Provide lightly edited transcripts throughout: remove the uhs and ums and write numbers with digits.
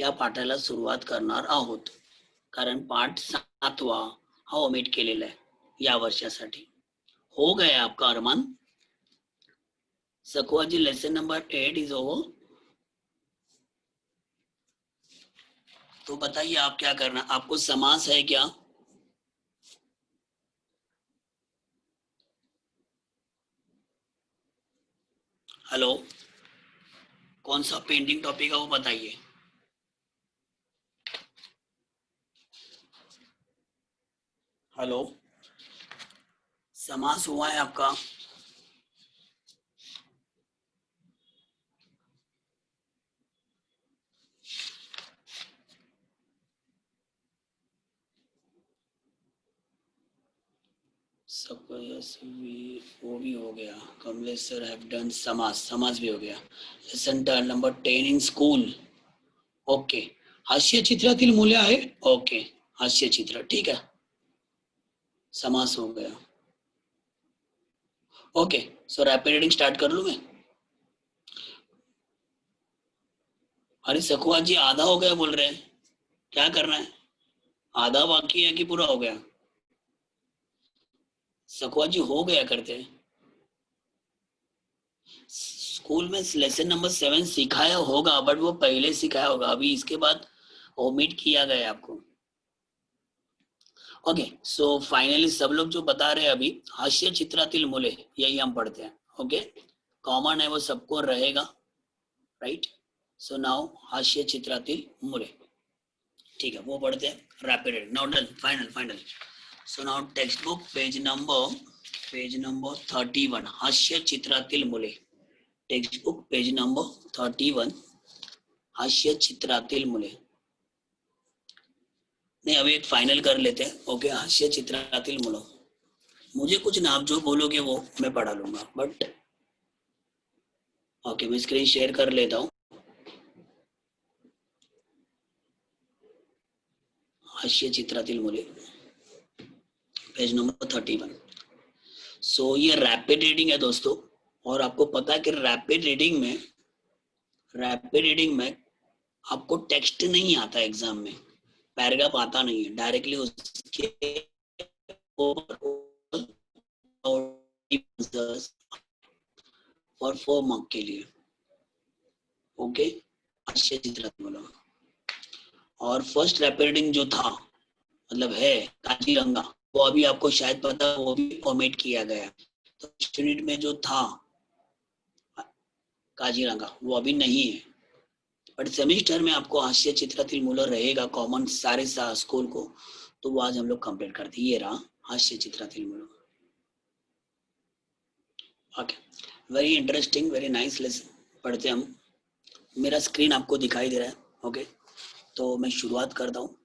या पाठाला सुरुवात करणार आहोत, कारण पाठ 7वा हा ओमिट केलेला आहे या वर्षासाठी. हो गया आपका अरमान? सखुआ जी, लेसन नंबर 8 इज ओवर. तो बताइए आप क्या करना, आपको समास है क्या? हेलो, कौन सा पेंडिंग टॉपिक है वो बताइए. हेलो, समास हुआ है आपका? सबको यस वो भी हो गया. कमलेश सर हैव डन समास, समास भी हो गया. Lesson number 10 in school. Okay. हास्य चित्रातील मूल्य आहे. ओके, हास्य चित्र ठीक है, समास हो गया. ओके, सो रैपिड रीडिंग स्टार्ट कर लूं मैं? अरे सखुआ जी, आधा हो गया बोल रहे हैं, क्या करना है? आधा बाकी है कि पूरा हो गया? सखुआ जी हो गया करते हैं. स्कूल में लेसन नंबर 7 सिखाया होगा, बट वो पहले सिखाया होगा, अभी इसके बाद ओमिट किया गया आपको. ओके, सो फाइनली सब लोग जो बता रहे हैं अभी, हास्य चित्रातील मुले, यही हम पढ़ते हैं. ओके, कॉमन है वो सबको रहेगा, राइट. सो नाउ हास्य चित्रातील मुले, ठीक है, वो पढ़ते हैं. Rapid now done, final final. So now text book page number 31, हास्य चित्रातील मुले. टेक्स्ट बुक पेज नंबर 31, हास्य चित्रातील मुले. नहीं, अभी एक फाइनल कर लेते हैं. ओके, हास्य चित्रातील मुलं. मुझे कुछ ना, आप जो बोलोगे वो मैं पढ़ा लूंगा, बट ओके, मैं स्क्रीन शेयर कर लेता हूँ. हास्य चित्रातील मुले, पेज नंबर 31. सो ये रैपिड रीडिंग है दोस्तों, और आपको पता है कि रैपिड रीडिंग में आपको टेक्स्ट नहीं आता एग्जाम में, पैराग्राफ आता नहीं है, डायरेक्टली उसके और 4 मार्क के लिए. ओके, हास्य चित्रातील मुलं. और फर्स्ट रैपिड रीडिंग जो था, मतलब है काजीरंगा, वो अभी आपको शायद पता, वो भी ओमिट किया गया. तो यूनिट में जो था काजीरंगा, वो अभी नहीं है, बट सेमिस्टर में आपको हास्य चित्रातील मुलं रहेगा कॉमन सारे स्कूल को. तो वो आज हम लोग कंप्लीट करते. ये रहा हास्य चित्रातील मुलं. Okay, very interesting, very nice lesson पढ़ते हम. मेरा स्क्रीन आपको दिखाई दे रहा है? ओके, तो मैं शुरुआत करता हूँ.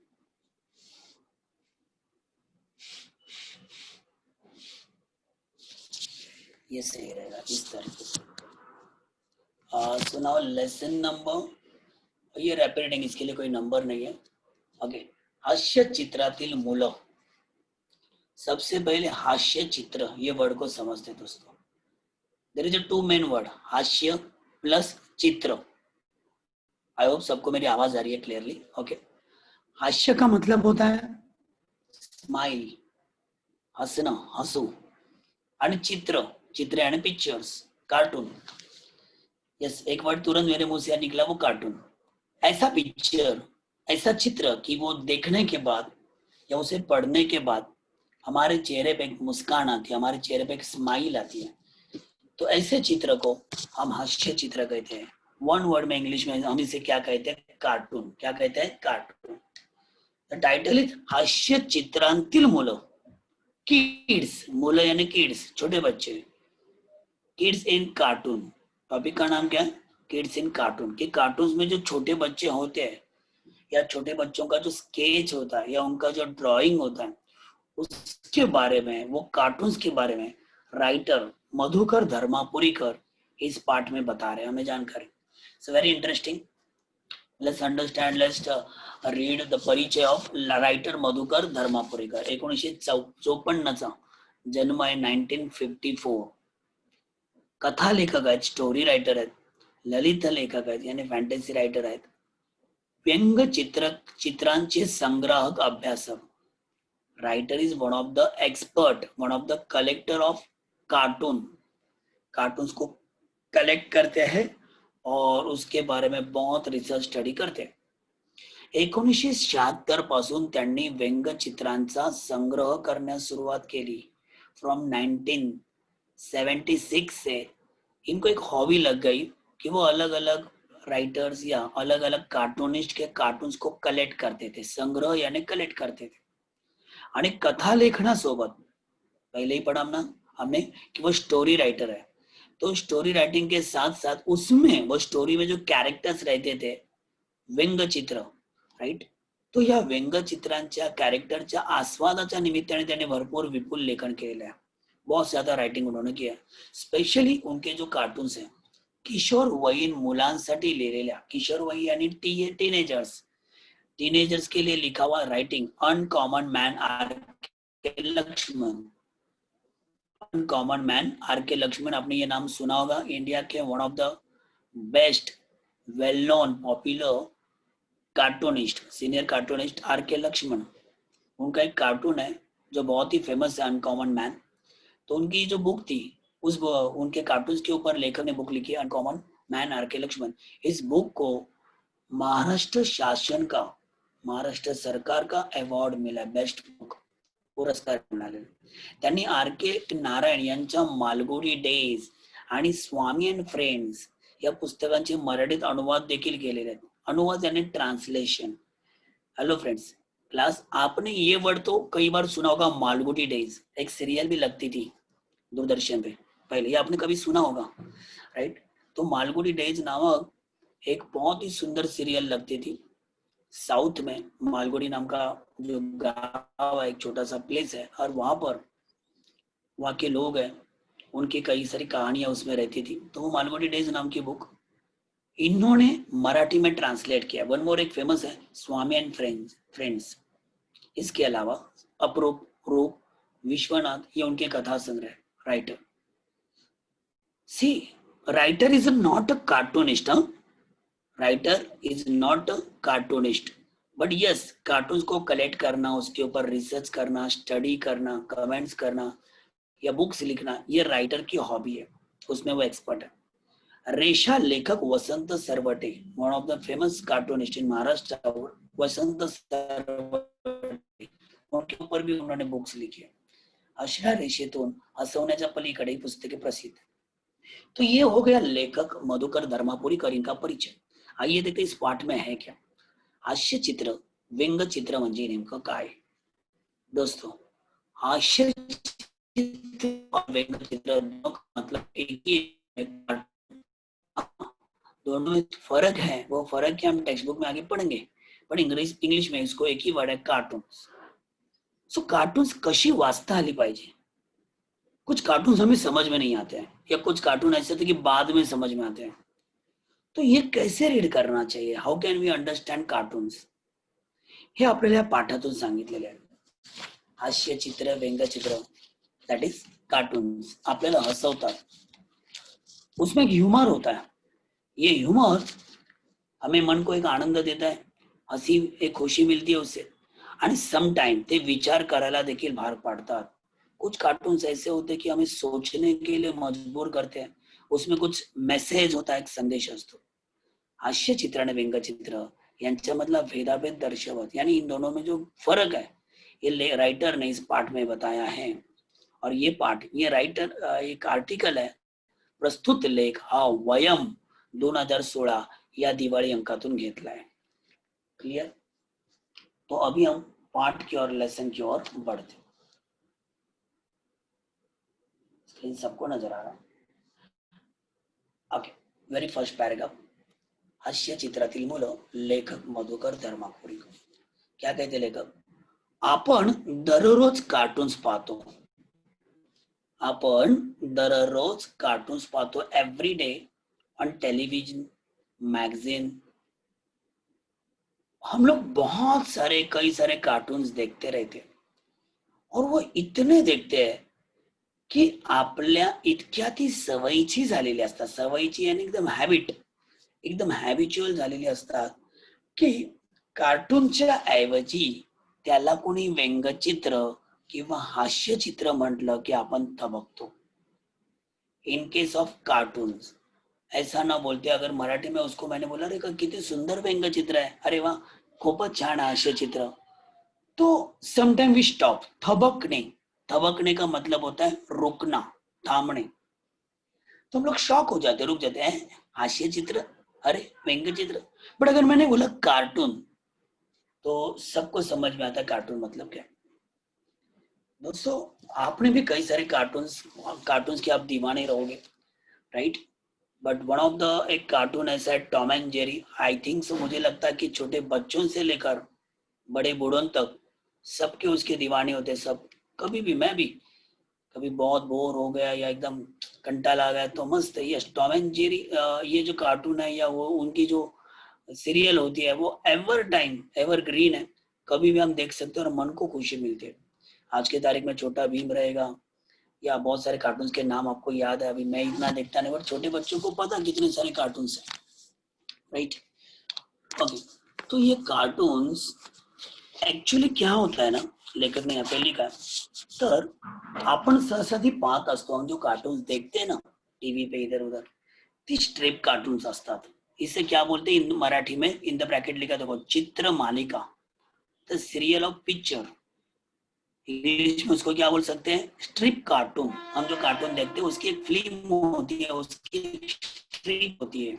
ये सही रहेगा इस तरीके से. सो नाउ लेसन नंबर, ये रैपिड रीडिंग, इसके लिए कोई नंबर नहीं है. ओके, हास्य चित्रातील मुलं. सबसे पहले हास्य चित्र, ये वर्ड को समझते दोस्तों. There is a 2 main word, हास्य प्लस चित्र. आई होप सबको मेरी आवाज आ रही है क्लियरली. ओके, हास्य का मतलब होता है स्माइल, हंसना, हंसू. आणि चित्र, चित्र यानी पिक्चर्स, कार्टून. यस, एक वर्ड तुरंत मेरे मुंह से निकला, वो कार्टून. ऐसा पिक्चर, ऐसा चित्र कि वो देखने के बाद या उसे पढ़ने के बाद हमारे चेहरे पे एक मुस्कान आती है, हमारे चेहरे पे एक स्माइल आती है. तो ऐसे चित्र को हम हास्य चित्र कहते हैं. वन वर्ड में इंग्लिश में हम इसे क्या कहते हैं? कार्टून. क्या कहते हैं? कार्टून. द टाइटल इज हास्य चित्रांतील मुलं. किड्स, मुलं यानी किड्स, छोटे बच्चे. किड्स इन कार्टून, टॉपिक का नाम क्या है? Kids in cartoon. कि कार्टून में जो छोटे बच्चे होते हैं, या छोटे बच्चों का जो स्केच होता है, या उनका जो ड्राइंग होता है, उसके बारे में, वो कार्टून्स के बारे में राइटर मधुकर धर्मापुरीकर इस पार्ट में बता रहे हैं हमें जानकारी. So very interesting. Let's understand, let's read the परिचय ऑफ राइटर मधुकर धर्मापुरीकर. 1954 जन्म आहे. 1954. कथा लेखक आहेत, स्टोरी रायटर आहेत, ललित लेखक आहेत, यानी फॅन्टसी रायटर आहेत, व्यंगचित्र चित्रांचे संग्राहक अभ्यासक. Writer is one of the expert, one of the collector of cartoon. Cartoons को कलेक्ट करते हैं और उसके बारे में बहुत रिसर्च स्टडी करते हैं. 1976 पासून त्यांनी व्यंगचित्रांचा संग्रह करण्यास सुरुवात केली. फ्रॉम 1976 से इनको एक हॉबी लग गई कि वो अलग अलग राइटर्स या अलग अलग कार्टूनिस्ट के कार्टून्स को कलेक्ट करते थे. संग्रह यानी कलेक्ट करते थे. आणि कथा लेखनासोबत पहले ही पढ़ा हमने कि वो स्टोरी राइटर है. तो स्टोरी राइटिंग के साथ साथ उसमें वो स्टोरी में जो कैरेक्टर्स रहते थे व्यंगचित्र, राइट, तो या व्यंगचित्रांच्या कैरेक्टरच्या आस्वादाच्या निमित्ताने त्याने भरपूर विपुल लेखन केलेलं आहे. बहुत ज्यादा राइटिंग उन्होंने किया. स्पेशली उनके जो कार्टून्स हैं किशोर वयीन मुलांसाठी लिहिलेल्या, किशोर वयी यानी टीनेजर्स, टीनेजर्स के लिए लिखा हुआ writing. Uncommon man are K Lakshman, uncommon man are K Lakshman, आपने ये नाम सुना होगा. इंडिया के one of the best well known popular cartoonist, senior cartoonist R K Laxman. उनका एक कार्टून है जो बहुत ही फेमस है, अनकॉमन मैन. तो उनकी जो बुक थी उस उनके कार्टून्स के ऊपर लेखक ने बुक लिखी uncommon man are K Lakshman. इस बुक को महाराष्ट्र शासन का, महाराष्ट्र सरकार का अवॉर्ड मिला, बेस्ट बुक पुरस्कार मिळाले. त्यांनी आर के नारायण यांच्या मालगुडी डेज आणि स्वामी अँड फ्रेंड्स या पुस्तकांचे मराठीत अनुवाद देखील केलेले आहेत. अनुवाद यानी ट्रांसलेशन. हेलो फ्रेंड्स, क्लास आपने ये वर्ड तो कई बार सुना होगा, मालगुडी डेज. एक सीरियल भी लगती थी दूरदर्शन पे पहले, ये आपने कभी सुना होगा, राइट. तो मालगुडी डेज नामक एक बहुत ही सुंदर सीरियल लगती थी साउथ में. मालगुडी नाम का जो गांव है, एक छोटा सा प्लेस है, और वहां पर वहां के लोग हैं, उनकी कई सारी कहानियां उसमें रहती थी. तो वो मालगुडी डेज नाम की बुक इन्होंने मराठी में ट्रांसलेट किया. वन मोर एक फेमस है, स्वामी एंड फ्रेंड्स. इसके अलावा अपरूप, रूप, विश्वनाथ, ये उनके कथा संग्रह. Writer, see, writer is not a cartoonist. Writer is not a cartoonist, but yes, cartoons को कलेक्ट करना, उसके ऊपर रिसर्च करना, स्टडी करना, कमेंट्स करना या बुक्स लिखना, ये राइटर की हॉबी है, उसमें वो एक्सपर्ट है. रेशा लेखक Vasant Sarwate, one of the famous cartoonist in Maharashtra, Vasant Sarwate, उनके ऊपर भी उन्होंने बुक्स लिखी है. अशा रेषेतून हसवण्याच्या पलीकडे ही पुस्तके प्रसिद्ध. तो ये हो गया लेखक मधुकर धर्मापुरीकर, इनका परिचय. आइए देखते इस पाठ में है क्या. हास्य चित्र, व्यंग चित्र म्हणजे नेमकं काय. दोस्तों, हास्य चित्र और व्यंग चित्र मतलब एक ही, दोनों में फर्क है. वो फर्क क्या हम टेक्स्ट बुक में आगे पढ़ेंगे, पण इंग्लिश में इसको एक ही वर्ड है, कार्टून्स. सो कार्टून्स कशी वाचता आली पाहिजे. कुछ कार्टून्स हमें समझ में नहीं आते हैं, या कुछ कार्टून ऐसे थे कि बाद में समझ में आते हैं. तो ये कैसे रीड करना चाहिए, how can we understand cartoons, हे आपल्याला या पाठातून सांगितलेले आहे. हास्य चित्र, व्यंगचित्र, दैट इज कार्टून्स, आपल्याला हसवतात. उसमें एक ह्यूमर होता है. ये ह्यूमर हमें मन को एक आनंद देता है, हंसी, एक खुशी मिलती है उससे, आणि समटाइम ते विचार करायला देखील भाग पाडतात. कुछ कार्टून्स ऐसे होते हैं कि हमें सोचने के लिए मजबूर करते हैं, उसमें कुछ मैसेज होता है, एक संदेश असतो. हास्य चित्र आणि व्यंगचित्र यांच्यामधला भेदाभेद दर्शवत, यानी इन दोनों में जो फर्क है ये राइटर ने इस पाठ में बताया है. और ये पाठ, ये राइटर, एक आर्टिकल है, प्रस्तुत लेख हा वयम 2016 या दिवाळी अंकातून घेतला है. क्लियर. तो अभी हम पाठ की और लेसन की ओर बढ़ते. स्क्रीन सबको नजर आ रहा है. Okay, very first paragraph. हास्य चित्रातील मुलं, लेखक मधुकर धर्मापुरीकर. क्या कहते लेखक, आपण दररोज कार्टून्स पाहतो. आपण दररोज कार्टून्स पाहतो, every day on television, magazine. हम लोग बहुत सारे, कई सारे कार्टून्स देखते रहते, और वो इतने देखते हैं की आपल्या इतक्या ती सवयीची झालेली असतात. सवयीची आणि एकदम हॅबिट, एकदम हॅबिच्युअल झालेली असतात. की कार्टूनच्या ऐवजी त्याला कोणी व्यंगचित्र किंवा हास्यचित्र म्हटलं की आपण थबकतो. इन केस ऑफ कार्टून्स ऐसा ना बोलते, अगर मराठी में उसको मैंने बोला रे का किती सुंदर व्यंग चित्र है, अरे वाह खूपच छान हास्य चित्र, तो समटाइम वी स्टॉप. थबकने, थबकने का मतलब होता है रुकना, थामने. तो हम लोग शॉक हो जाते, रुक जाते हैं, हास्य चित्र, अरे व्यंग चित्र. बट अगर मैंने बोला कार्टून तो सबको समझ में आता है कार्टून मतलब क्या. दोस्तों आपने भी कई सारे कार्टून्स, कार्टून्स के आप दीवाने रहोगे, right. But one of the एक कार्टून ऐसा है Tom and Jerry. I think so, मुझे लगता है कि छोटे बच्चों से लेकर बड़े बूढ़ों तक सबके उसके दीवाने होते हैं. सब, कभी भी, मैं भी कभी बहुत बोर हो गया या एकदम कंटाला आ गया तो मस्त है ये टॉम एंड जेरी. ये जो कार्टून है या वो उनकी जो सीरियल होती है वो एवर टाइम एवर ग्रीन है. कभी भी हम देख सकते हैं और मन को खुशी मिलती है. आज के तारीख में छोटा भीम रहेगा या बहुत सारे कार्टून्स के नाम आपको याद है. अभी मैं इतना देखता नहीं, बट छोटे बच्चों को पता कितने सारे कार्टून्स हैं, राइट. ओके, तो ये कार्टून्स ऍक्च्युली क्या होता है ना, लेखक ने यहाँ पे लिखा तर आपण सहसा ती पाहत असतो. हम जो कार्टून्स देखते हैं ना टीवी पे इधर उधर, ती स्ट्रिप कार्टून्स असतात. इसे क्या बोलते हैं इन मराठी में, इन द ब्रैकेट लिखा देखो, चित्र मालिका, the serial of picture. English में उसको क्या बोल सकते हैं, स्ट्रिप कार्टून. हम जो कार्टून देखते हैं उसकी एक फिल्म होती है, उसकी स्ट्रिप होती है.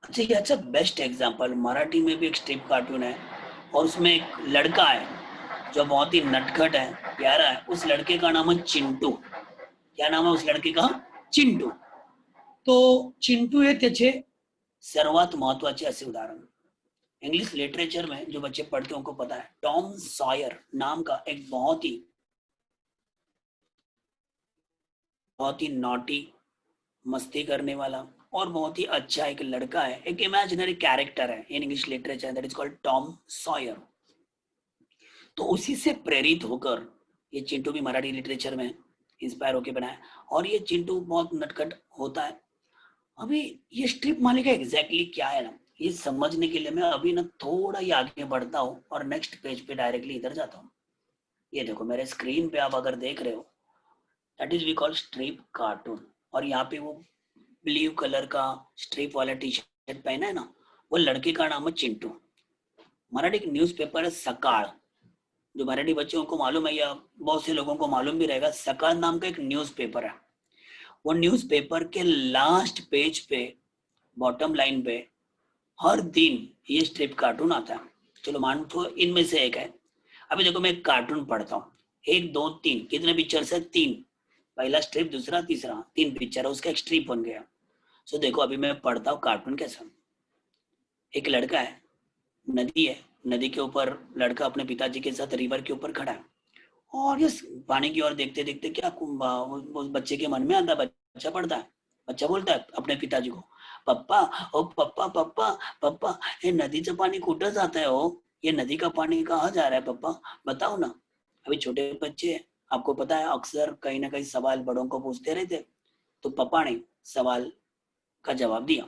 अच्छा, याचा बेस्ट एग्जांपल मराठी में भी एक स्ट्रिप कार्टून है और उसमें एक लड़का है जो बहुत ही नटखट है, प्यारा है. उस लड़के का नाम है चिंटू. क्या नाम है उस लड़के का, चिंटू. तो चिंटू हे त्याचे सर्वात महत्वाचे असे उदाहरण. इंग्लिश लिटरेचर में जो बच्चे पढ़ते हैं उनको पता है, टॉम सॉयर नाम का एक बहुत ही नॉटी, मस्ती करने वाला और बहुत ही अच्छा एक लड़का है, एक इमेजिनरी कैरेक्टर है in English literature, that is called Tom Sawyer. तो उसी से प्रेरित होकर ये चिंटू भी मराठी लिटरेचर में इंस्पायर होकर बना है. और ये चिंटू बहुत नटखट होता है. अभी ये स्ट्रिप मालिका एग्जैक्टली क्या है ना, ये समझने के लिए मैं अभी ना थोड़ा ही आगे बढ़ता हूँ और नेक्स्ट पेज पे डायरेक्टली इधर जाता हूँ. ये देखो मेरे स्क्रीन पे आप अगर देख रहे हो, that is we call strip cartoon. और यहाँ पे वो ब्लू कलर का स्ट्रिप वाला टी शर्ट पहना है ना, वो लड़के का नाम है चिंटू. मराठी न्यूज़पेपर है सकाळ. जो मराठी बच्चों को मालूम है या बहुत से लोगों को मालूम भी रहेगा, सकाळ नाम का एक न्यूज़पेपर है. वो न्यूज़पेपर के लास्ट पेज पे, बॉटम लाइन पे हर दिन ये स्ट्रिप कार्टून आता है. चलो मान तो इनमें से एक है. अभी देखो मैं एक कार्टून पढ़ता हूँ, 1 2 3, कितने पिक्चर है, 3. पहला स्ट्रिप, दूसरा, तीसरा, 3 पिक्चर है, उसका एक स्ट्रिप बन गया. सो देखो अभी मैं पढ़ता हूँ कार्टून कैसा. एक लड़का है, नदी है, नदी के ऊपर लड़का अपने पिताजी के साथ रिवर के ऊपर खड़ा है और ये पानी की ओर देखते देखते क्या उस बच्चे के मन में आता है, बच्चा पढ़ता है, बच्चा बोलता है अपने पिताजी को, पप्पा, ओ पप्पा पप्पा पप्पा, ये नदीचं पाणी कुठं जात आहे हो, ये नदी का पानी कहाँ जा रहा है पप्पा, बताओ ना. अभी छोटे बच्चे, आपको पता है अक्सर कहीं ना कहीं सवाल बड़ों को पूछते रहते. तो पापा ने सवाल का जवाब दिया,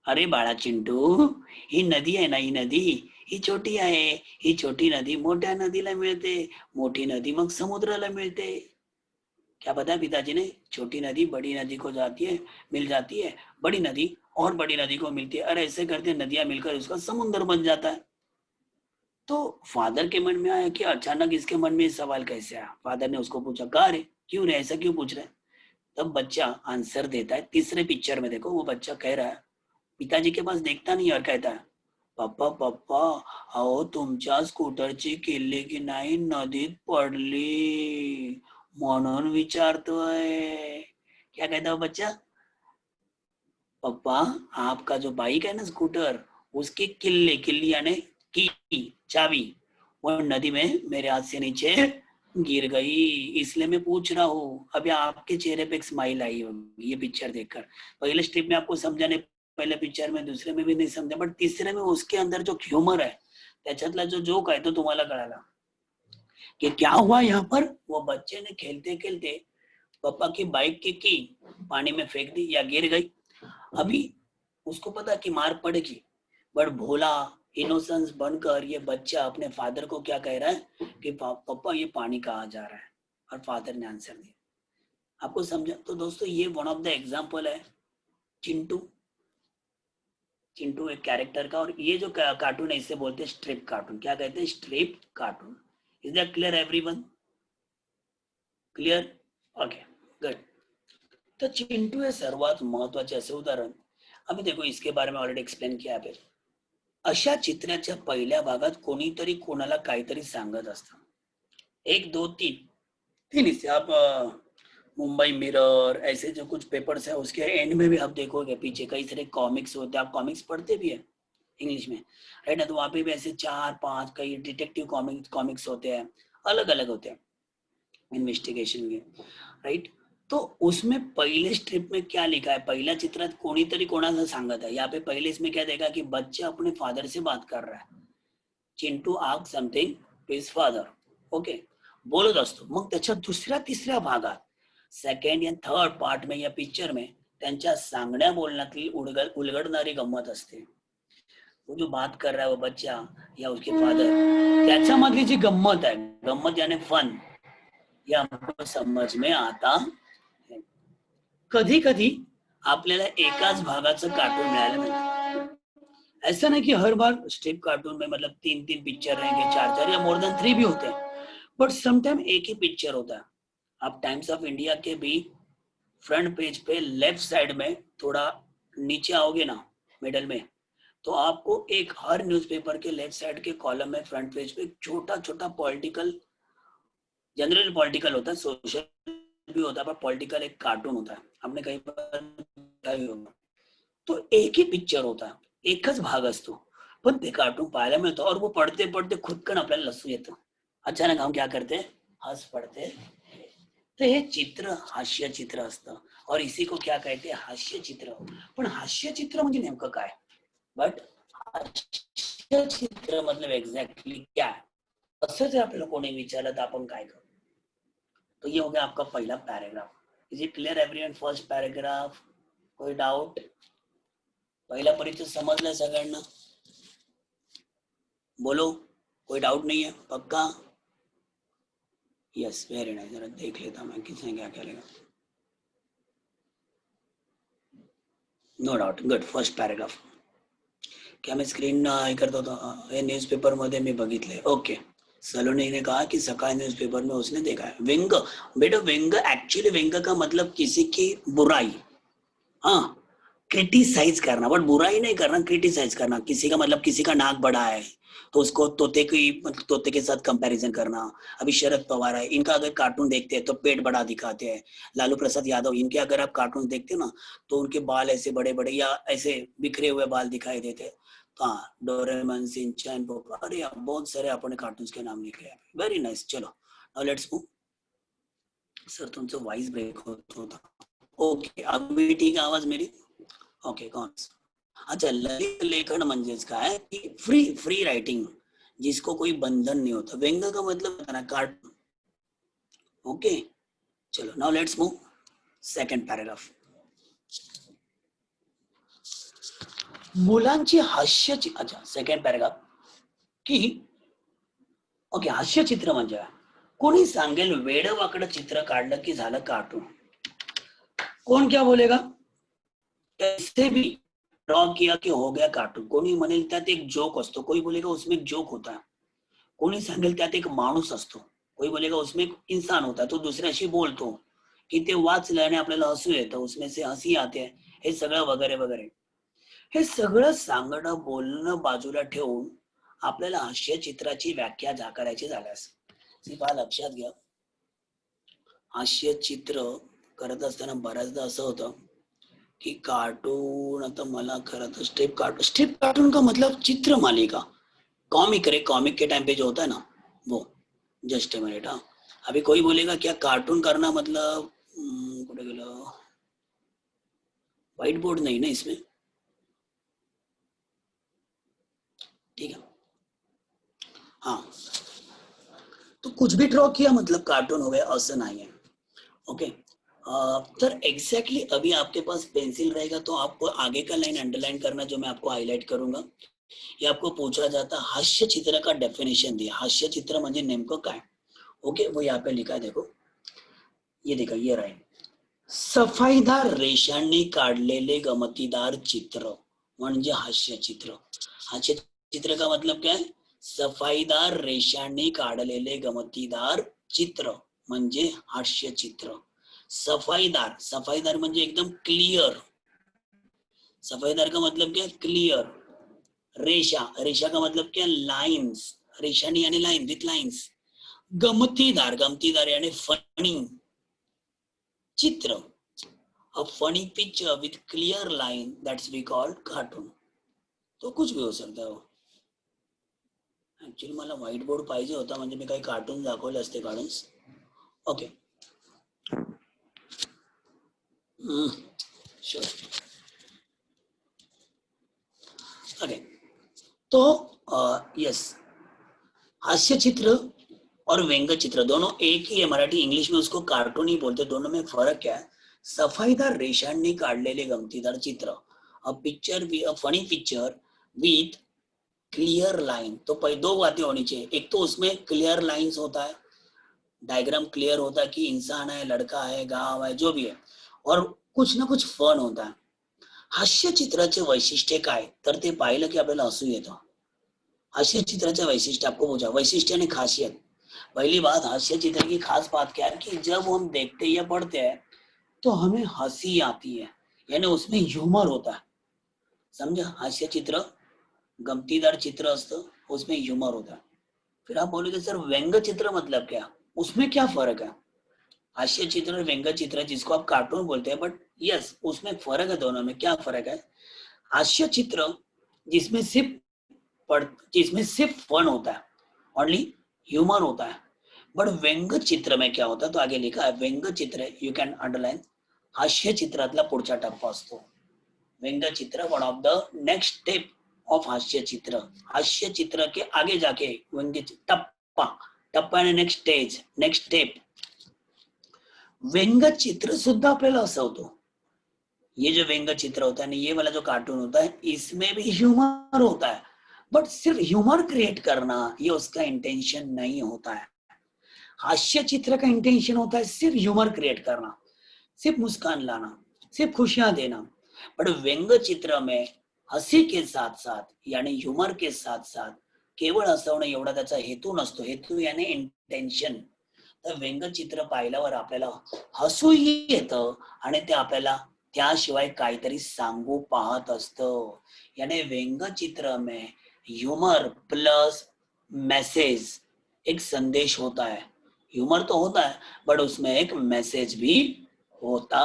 अरे बाळा चिंटू, ही नदी आहे ना, ही नदी ही छोटी आहे. ही छोटी नदी मोठ्या नदीला मिळते, मोठी नदी मग समुद्राला मिळते. क्या पता है पिताजी ने, छोटी नदी बड़ी नदी को जाती है, मिल जाती है, बड़ी नदी और बड़ी नदी को मिलती है, और ऐसे करते नदियां मिलकर उसका समुद्र बन जाता है. तो फादर के मन में आया कि अचानक इसके मन में सवाल कैसे आया. फादर ने उसको पूछा, कहा रे क्यों रे, ऐसा क्यों पूछ रहे. तब बच्चा आंसर देता है. तीसरे पिक्चर में देखो वो बच्चा कह रहा है, पिताजी के पास देखता नहीं और कहता है, पप्पा पप्पा, अहो तुमच्या स्कूटरची किल्ली की नाही नदीत पडली म्हणून विचारतोय. क्या कहता है बच्चा, पप्पा आपका जो बाइक है ना स्कूटर, उसकी किल्ली, किल्ली यानी की, चाबी, वो नदी में मेरे हाथ से नीचे गिर गई, इसलिए मैं पूछ रहा हूँ. अभी आपके चेहरे पे एक स्माइल आई होगी ये पिक्चर देखकर. पहले स्ट्रिप में आपको समझाने, पहले पिक्चर में, दूसरे में भी नहीं समझा, बट तीसरे में उसके अंदर जो ह्यूमर आहे, त्याच्यातला जो जोक आहे तो तुम्हाला कळाला कि क्या हुआ यहाँ पर. वो बच्चे ने खेलते खेलते पापा की बाइक की पानी में फेंक दी या गिर गई. अभी उसको पता कि मार पड़ेगी, बट भोला इनोसेंस बनकर ये बच्चा अपने फादर को क्या कह रहा है कि पापा ये पानी कहाँ जा रहा है, और फादर ने आंसर दिया। आपको समझा? तो दोस्तों ये वन ऑफ द एग्जाम्पल है चिंटू। चिंटू एक कैरेक्टर का, और ये जो कार्टून है इसे बोलते हैं स्ट्रिप कार्टून। क्या कहते हैं? Strip cartoon. Is that clear everyone? Clear? Okay, good. तर चिंटू हे सर्वात महत्वाचे असे उदाहरण, आम्ही देखो इसके बारे में ऑलरेडी एक्सप्लेन किया आहे। अशा चित्राच्या पहिल्या भागात कोणीतरी कोणाला काहीतरी सांगत असतं। एक दो तीन, तीन हिस्से आप मुंबई मिरर ऐसे जो कुछ पेपर्स है उसके एंड में भी आप देखोगे पीछे कई सारे कॉमिक्स होते हैं। आप कॉमिक्स पढ़ते भी है इंग्लिश में, राइट ना? तो वहां पे भी ऐसे 4-5 कई डिटेक्टिव कॉमिक्स होते हैं, अलग अलग होते हैं इन्व्हेस्टिगेशन के, राइट? तो उसमें पहले स्ट्रिप में क्या लिखा है, पहिल्या चित्रात कोणीतरी कोणाला सांगत है। यहाँ पे पहले इसमें क्या देखा कि बच्चा अपने फादर से बात कर रहा है। Chintu ask something to his father, okay, बोलत असतो। मग त्याच्या दुसऱ्या तिसऱ्या भागात सेकंड या थर्ड पार्ट में या पिक्चर में त्यांच्या सांगण्या बोलण्यातली उलगडणारी गंमत असते। वो जो बात कर रहा है वो बच्चा या उसके फादर, त्याच्यामधली जी गंमत आहे, गंमत यानी फन, ये हमको समझ में आता है। कधी कधी आपल्याला एकाच भागाचं कार्टून मिळालं मिळतं। ऐसा नहीं कि हर बार स्ट्रिप कार्टून में मतलब 3-3 पिक्चर रहेंगे, 4-4 या मोर देन 3 भी होते हैं, बट समटाइम एक ही पिक्चर होता है। आप टाइम्स ऑफ इंडिया के भी फ्रंट पेज पे लेफ्ट साइड में थोड़ा नीचे आओगे ना, मिडल में, तो आपको एक हर न्यूज़पेपर के लेफ्ट साइड के कॉलम में फ्रंट पेज पे छोटा छोटा पॉलिटिकल, जनरल पॉलिटिकल होता है, सोशल भी होता है, पर पॉलिटिकल एक कार्टून होता है। आपने कहीं पर तो एक ही पिक्चर होता है, एकच भाग असतो, पण ते कार्टून पाहायला मिळतं, और वो पढ़ते पढ़ते खुदकन आपल्याला लसू येतं। अचानक हम क्या करते हैं, हंस पड़ते। तो हे चित्र हास्य चित्र असतं, और इसी को क्या कहते हैं, हास्य चित्र। पण हास्य चित्र म्हणजे नेमकं काय? बट हास्य चित्र मतलब एक्झॅक्टली क्या है, असं जर आपल्याला कोणी विचारलं तर आपण काय करू? तो ये हो गया आपका पहला paragraph. Is it clear everyone? First paragraph, कोई डाउट? पहिला परिचय समजलाय सगळ्यांना? बोलो, कोई डाउट नहीं है? पक्का? Yes, very nice. जरा देख लेता मैं किसने क्या क्या लिखा। No doubt, good. First paragraph क्या मैं स्क्रीन हे करत होतो? हे न्यूज़पेपर मध्ये मी बघितले। ओके, सलोनी ने कहा कि सकाळ न्यूज़पेपर में उसने देखा है। व्यंग, बेटा व्यंग एक्चुअली व्यंग का मतलब किसी की बुराई, हाँ, क्रिटिसाइज करना, बट बुराई नहीं करना, क्रिटिसाइज करना। किसी का मतलब किसी का नाक बड़ा है तो उसको तोते की मतलब तोते के साथ कंपैरिजन करना। अभी शरद पवार है, इनका अगर कार्टून देखते हैं तो पेट बड़ा दिखाते हैं। लालू प्रसाद यादव, इनके अगर आप कार्टून देखते हो ना तो उनके बाल ऐसे बड़े बड़े या ऐसे बिखरे हुए बाल दिखाई देते हैं। तो हाँ, डोरेमन, सिंचैन, पोपा, अरे यार बहुत सारे अपने कार्टून्स के नाम लिखे हैं। Very nice. चलो नाउ लेट्स मूव। सर तुमचं वॉइस ब्रेक होत होता। ओके, अभी ठीक है आवाज मेरी? ओके, कौन? अच्छा, ललित लेखन म्हणजेच काय की फ्री फ्री राइटिंग, जिसको कोई बंधन नहीं होता। व्यंग का मतलब होता ना कार्टून। ओके, चलो now let's move second paragraph. मुलांची हास्य, अच्छा सेकंड पैराग्राफ की ओके, हास्य चित्र म्हणजे कोणी सांगेल वेडं वाकडं चित्र काढलं की झालं कार्टून। कौन क्या बोलेगा? कैसे भी ड्रॉ किया कि हो गया कार्टून। कोणी म्हणेल त्यात एक जोक असतो, कोई बोलेगा उसमें एक जोक होता है, कोणी सांगेल त्यात एक माणूस असतो, कोई बोलेगा उसमें एक इंसान होता है, तो दुसऱ्याशी बोलतो की ते वाचलं आणि आपल्याला हसू येतं, उसमें से हसी आते, हे सगळं वगैरे वगैरे। हे सगळं सांगणं बोलणं बाजूला ठेवून आपल्याला हास्य चित्राची व्याख्या करायची झाल्यास पहा, लक्षात घ्या, हास्य चित्र करत असताना बऱ्याचदा असं होतं कि कार्टून, आता मला खरं तर स्ट्रिप कार्टून का मतलब चित्र मालिका, कॉमिक रे, कॉमिक के टाइम पे जो होता है ना वो। जस्ट ए मिनट, हाँ, अभी कोई बोलेगा क्या कार्टून करना मतलब कुठे गेलं, व्हाइट बोर्ड नहीं ना इसमें, ठीक है, हाँ, तो कुछ भी ड्रॉ किया मतलब कार्टून हो गया, असं नहीं है। ओके, सर एग्जैक्टली अभी आपके पास पेंसिल रहेगा तो आपको आगे का लाइन अंडरलाइन करना, जो मैं आपको हाईलाइट करूंगा हे आपको पूछा जाता हास्य चित्र का डेफिनेशन दिया, हास्य चित्र म्हणजे नेमकं काय. ओके, वो यहाँ पे लिखा है, देखो ये देखा, ये राईट. सफाईदार रेषांनी काढलेले गमतीदार चित्र म्हणजे हास्य चित्र. हास्य चित्र का मतलब क्या है? सफाईदार रेषांनी काढलेले गमतीदार चित्र म्हणजे हास्य चित्र. सफाईदार, सफाईदार म्हणजे एकदम क्लियर. सफाईदार का मतलब क्या? क्लियर. रेषा, रेषा का मतलब क्या? लाइन्स. रेषानी यानी लाइन, विथ लाइन्स. गमतीदार, गमतीदार यानी फनी. चित्र, a funny picture with clear line, that's we called cartoon. तो कुछ भी हो सकता है. ऍक्च्युली मला व्हाईट बोर्ड पाहिजे होता, म्हणजे मी काही कार्टून दाखवले असते काढून. Okay, sure. ओके, तो यस, हास्य चित्र और व्यंग्य चित्र दोनों एक ही है. मराठी इंग्लिश में उसको कार्टून ही बोलते. दोनों में फर्क क्या है? सफाईदार रेषांनी काढलेले गमतीदार चित्र, a picture, a funny picture with clear line. तो दो बातें होनी चाहिए. एक तो उसमें क्लियर लाइंस होता है, डायग्राम क्लियर होता है कि इंसान है, लड़का है, गांव है, जो भी है, और कुछ ना कुछ फन होता है. हास्य चित्राचे वैशिष्ट्य काय, तर ते पाहिलं की आपल्याला हसू येतं. हास्य चित्राचे वैशिष्ट्य आपको पूछा, वैशिष्ट्य आणि खासियत. पहली बात, हास्य चित्र की खास बात क्या है कि जब हम देखते या पढ़ते हैं तो हमें हंसी आती है, यानी उसमें ह्यूमर होता है. समझा? हास्य चित्र गमतीदार चित्र असतं, उसमें ह्यूमर होता है. फिर आप बोलोगे सर व्यंग्य चित्र मतलब क्या, उसमें क्या फर्क है? हास्य चित्र और व्यंग्य चित्र जिसको आप कार्टून बोलते हैं, बट यस उसमें फर्क है. दोनों में क्या फर्क है? हास्य चित्र जिसमें सिर्फ जिसमें सिर्फ फन होता है, ओनली ह्यूमर होता है. बट व्यंग्य चित्र में क्या होता है? तो आगे लिखा है व्यंग्य चित्र, यू कॅन अंडरलाइन, हास्य चित्रातला पुढचा टप्पा असतो. व्यंग्य चित्र one of the next step of हास्य चित्र. हास्य चित्र के आगे जाके व्यंग्य टप्पा, टप्पा यानी नेक्स्ट स्टेज, नेक्स्ट स्टेप. व्यंग्य चित्र सुद्धा आपल्याला हसवतो. ये जो व्यंग्य चित्र होता है ना, ये वाला जो कार्टून होता है, इसमें भी ह्यूमर होता है. बट सिर्फ ह्यूमर क्रिएट करना ये उसका इंटेंशन नहीं होता है. हास्य चित्र का इंटेंशन होता है सिर्फ ह्यूमर क्रिएट करना, सिर्फ मुस्कान लाना, सिर्फ खुशियां देना. बट व्यंग्य चित्र में हसी के साथ साथ यानी ह्यूमर के साथ साथ केवळ हसवणं एवढा त्याचा हेतू नसतो. हेतू यानी इंटेन्शन. तर व्यंग्य चित्र पाहिल्यावर आपल्याला हसूही येतं आणि ते आपल्याला त्याशिवाय काहीतरी सांगू पाहत असतं. यानी व्यंग्य चित्र में ह्यूमर प्लस मैसेज, एक संदेश होता है. ह्यूमर तो होता है बट उसमें एक मैसेज भी होता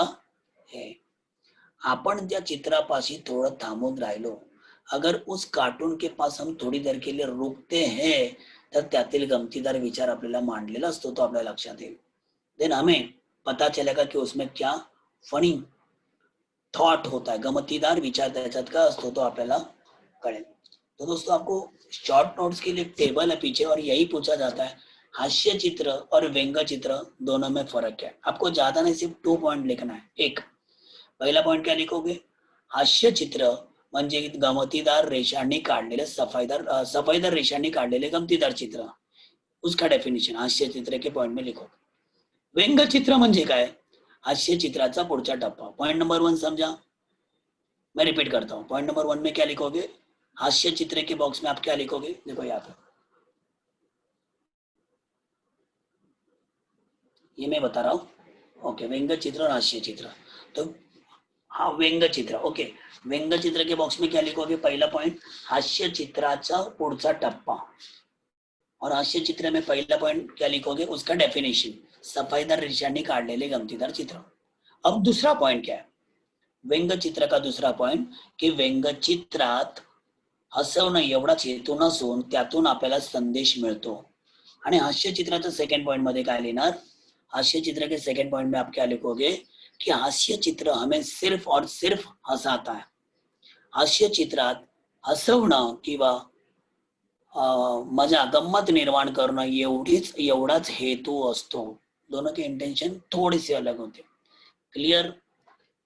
है. आपण त्या चित्रापाशी थोडं थांबून राहिलो, अगर उस कार्टून के पास हम थोड़ी देर के लिए रुकते हैं, तर त्यातील गमतीदार विचार आपल्याला मांडलेला असतो, तो आपल्या लक्षात येईल. देन हमें पता चलेगा कि उसमें क्या फनी थॉट होता है, गमतीदार विचार त्याच्यात का असतो तो आपल्याला कळेल. तो दोस्तों आपको शॉर्ट नोट्स के लिए टेबल है पीछे, और यही पूछा जाता है हास्य चित्र और व्यंग्य चित्र दोनों में फर्क क्या है. आपको ज्यादा नहीं, सिर्फ 2 पॉइंट लिखना है. एक, पहिला पॉइंट क्या लिखोगे? हास्य चित्र म्हणजे गमतीदार रेषांनी काढलेले सफाईदार रेषांनी काढलेले गमतीदार चित्र, उसका डेफिनेशन हास्य चित्र के पॉइंट में लिखो. व्यंग्य चित्र म्हणजे काय? हास्य चित्राचा पुढचा टप्पा. पॉइंट नंबर 1 समझा? मैं रिपीट करता हूँ. पॉइंट नंबर 1 में क्या लिखोगे? हास्य चित्र के बॉक्स में आप क्या लिखोगे? देखो यहाँ पे, ये मैं बता रहा हूँ. ओके, व्यंग्य चित्र और हास्य चित्र. तो हाँ, व्यंग्य चित्र. ओके, व्यंग्य चित्र के बॉक्स में क्या लिखोगे? पहिला पॉइंट हास्य चित्राचा पुढचा टप्पा. और हास्य चित्र में पहिला पॉइंट क्या लिखोगे? उसका डेफिनेशन, सफाईदार रेषांनी काढलेले गमतीदार चित्र. अब दूसरा पॉइंट क्या है? व्यंग्य चित्र का दूसरा पॉइंट की व्यंग्य चित्रात हसवणं एवढाच हेतू नसून त्यातून आपल्याला संदेश मिळतो. आणि हास्य चित्राचं सेकंड पॉइंट मध्ये काय लिहिणार? हास्य चित्र के सेकंड पॉइंट में आप क्या लिखोगे कि हास्य चित्र हमें सिर्फ और सिर्फ हसाता है. हास्य चित्रात हसवणं किंवा मजा गम्मत निर्माण करणं एवढाच हेतू असतो. दोनों के इंटेंशन थोड़े से अलग होते. क्लियर?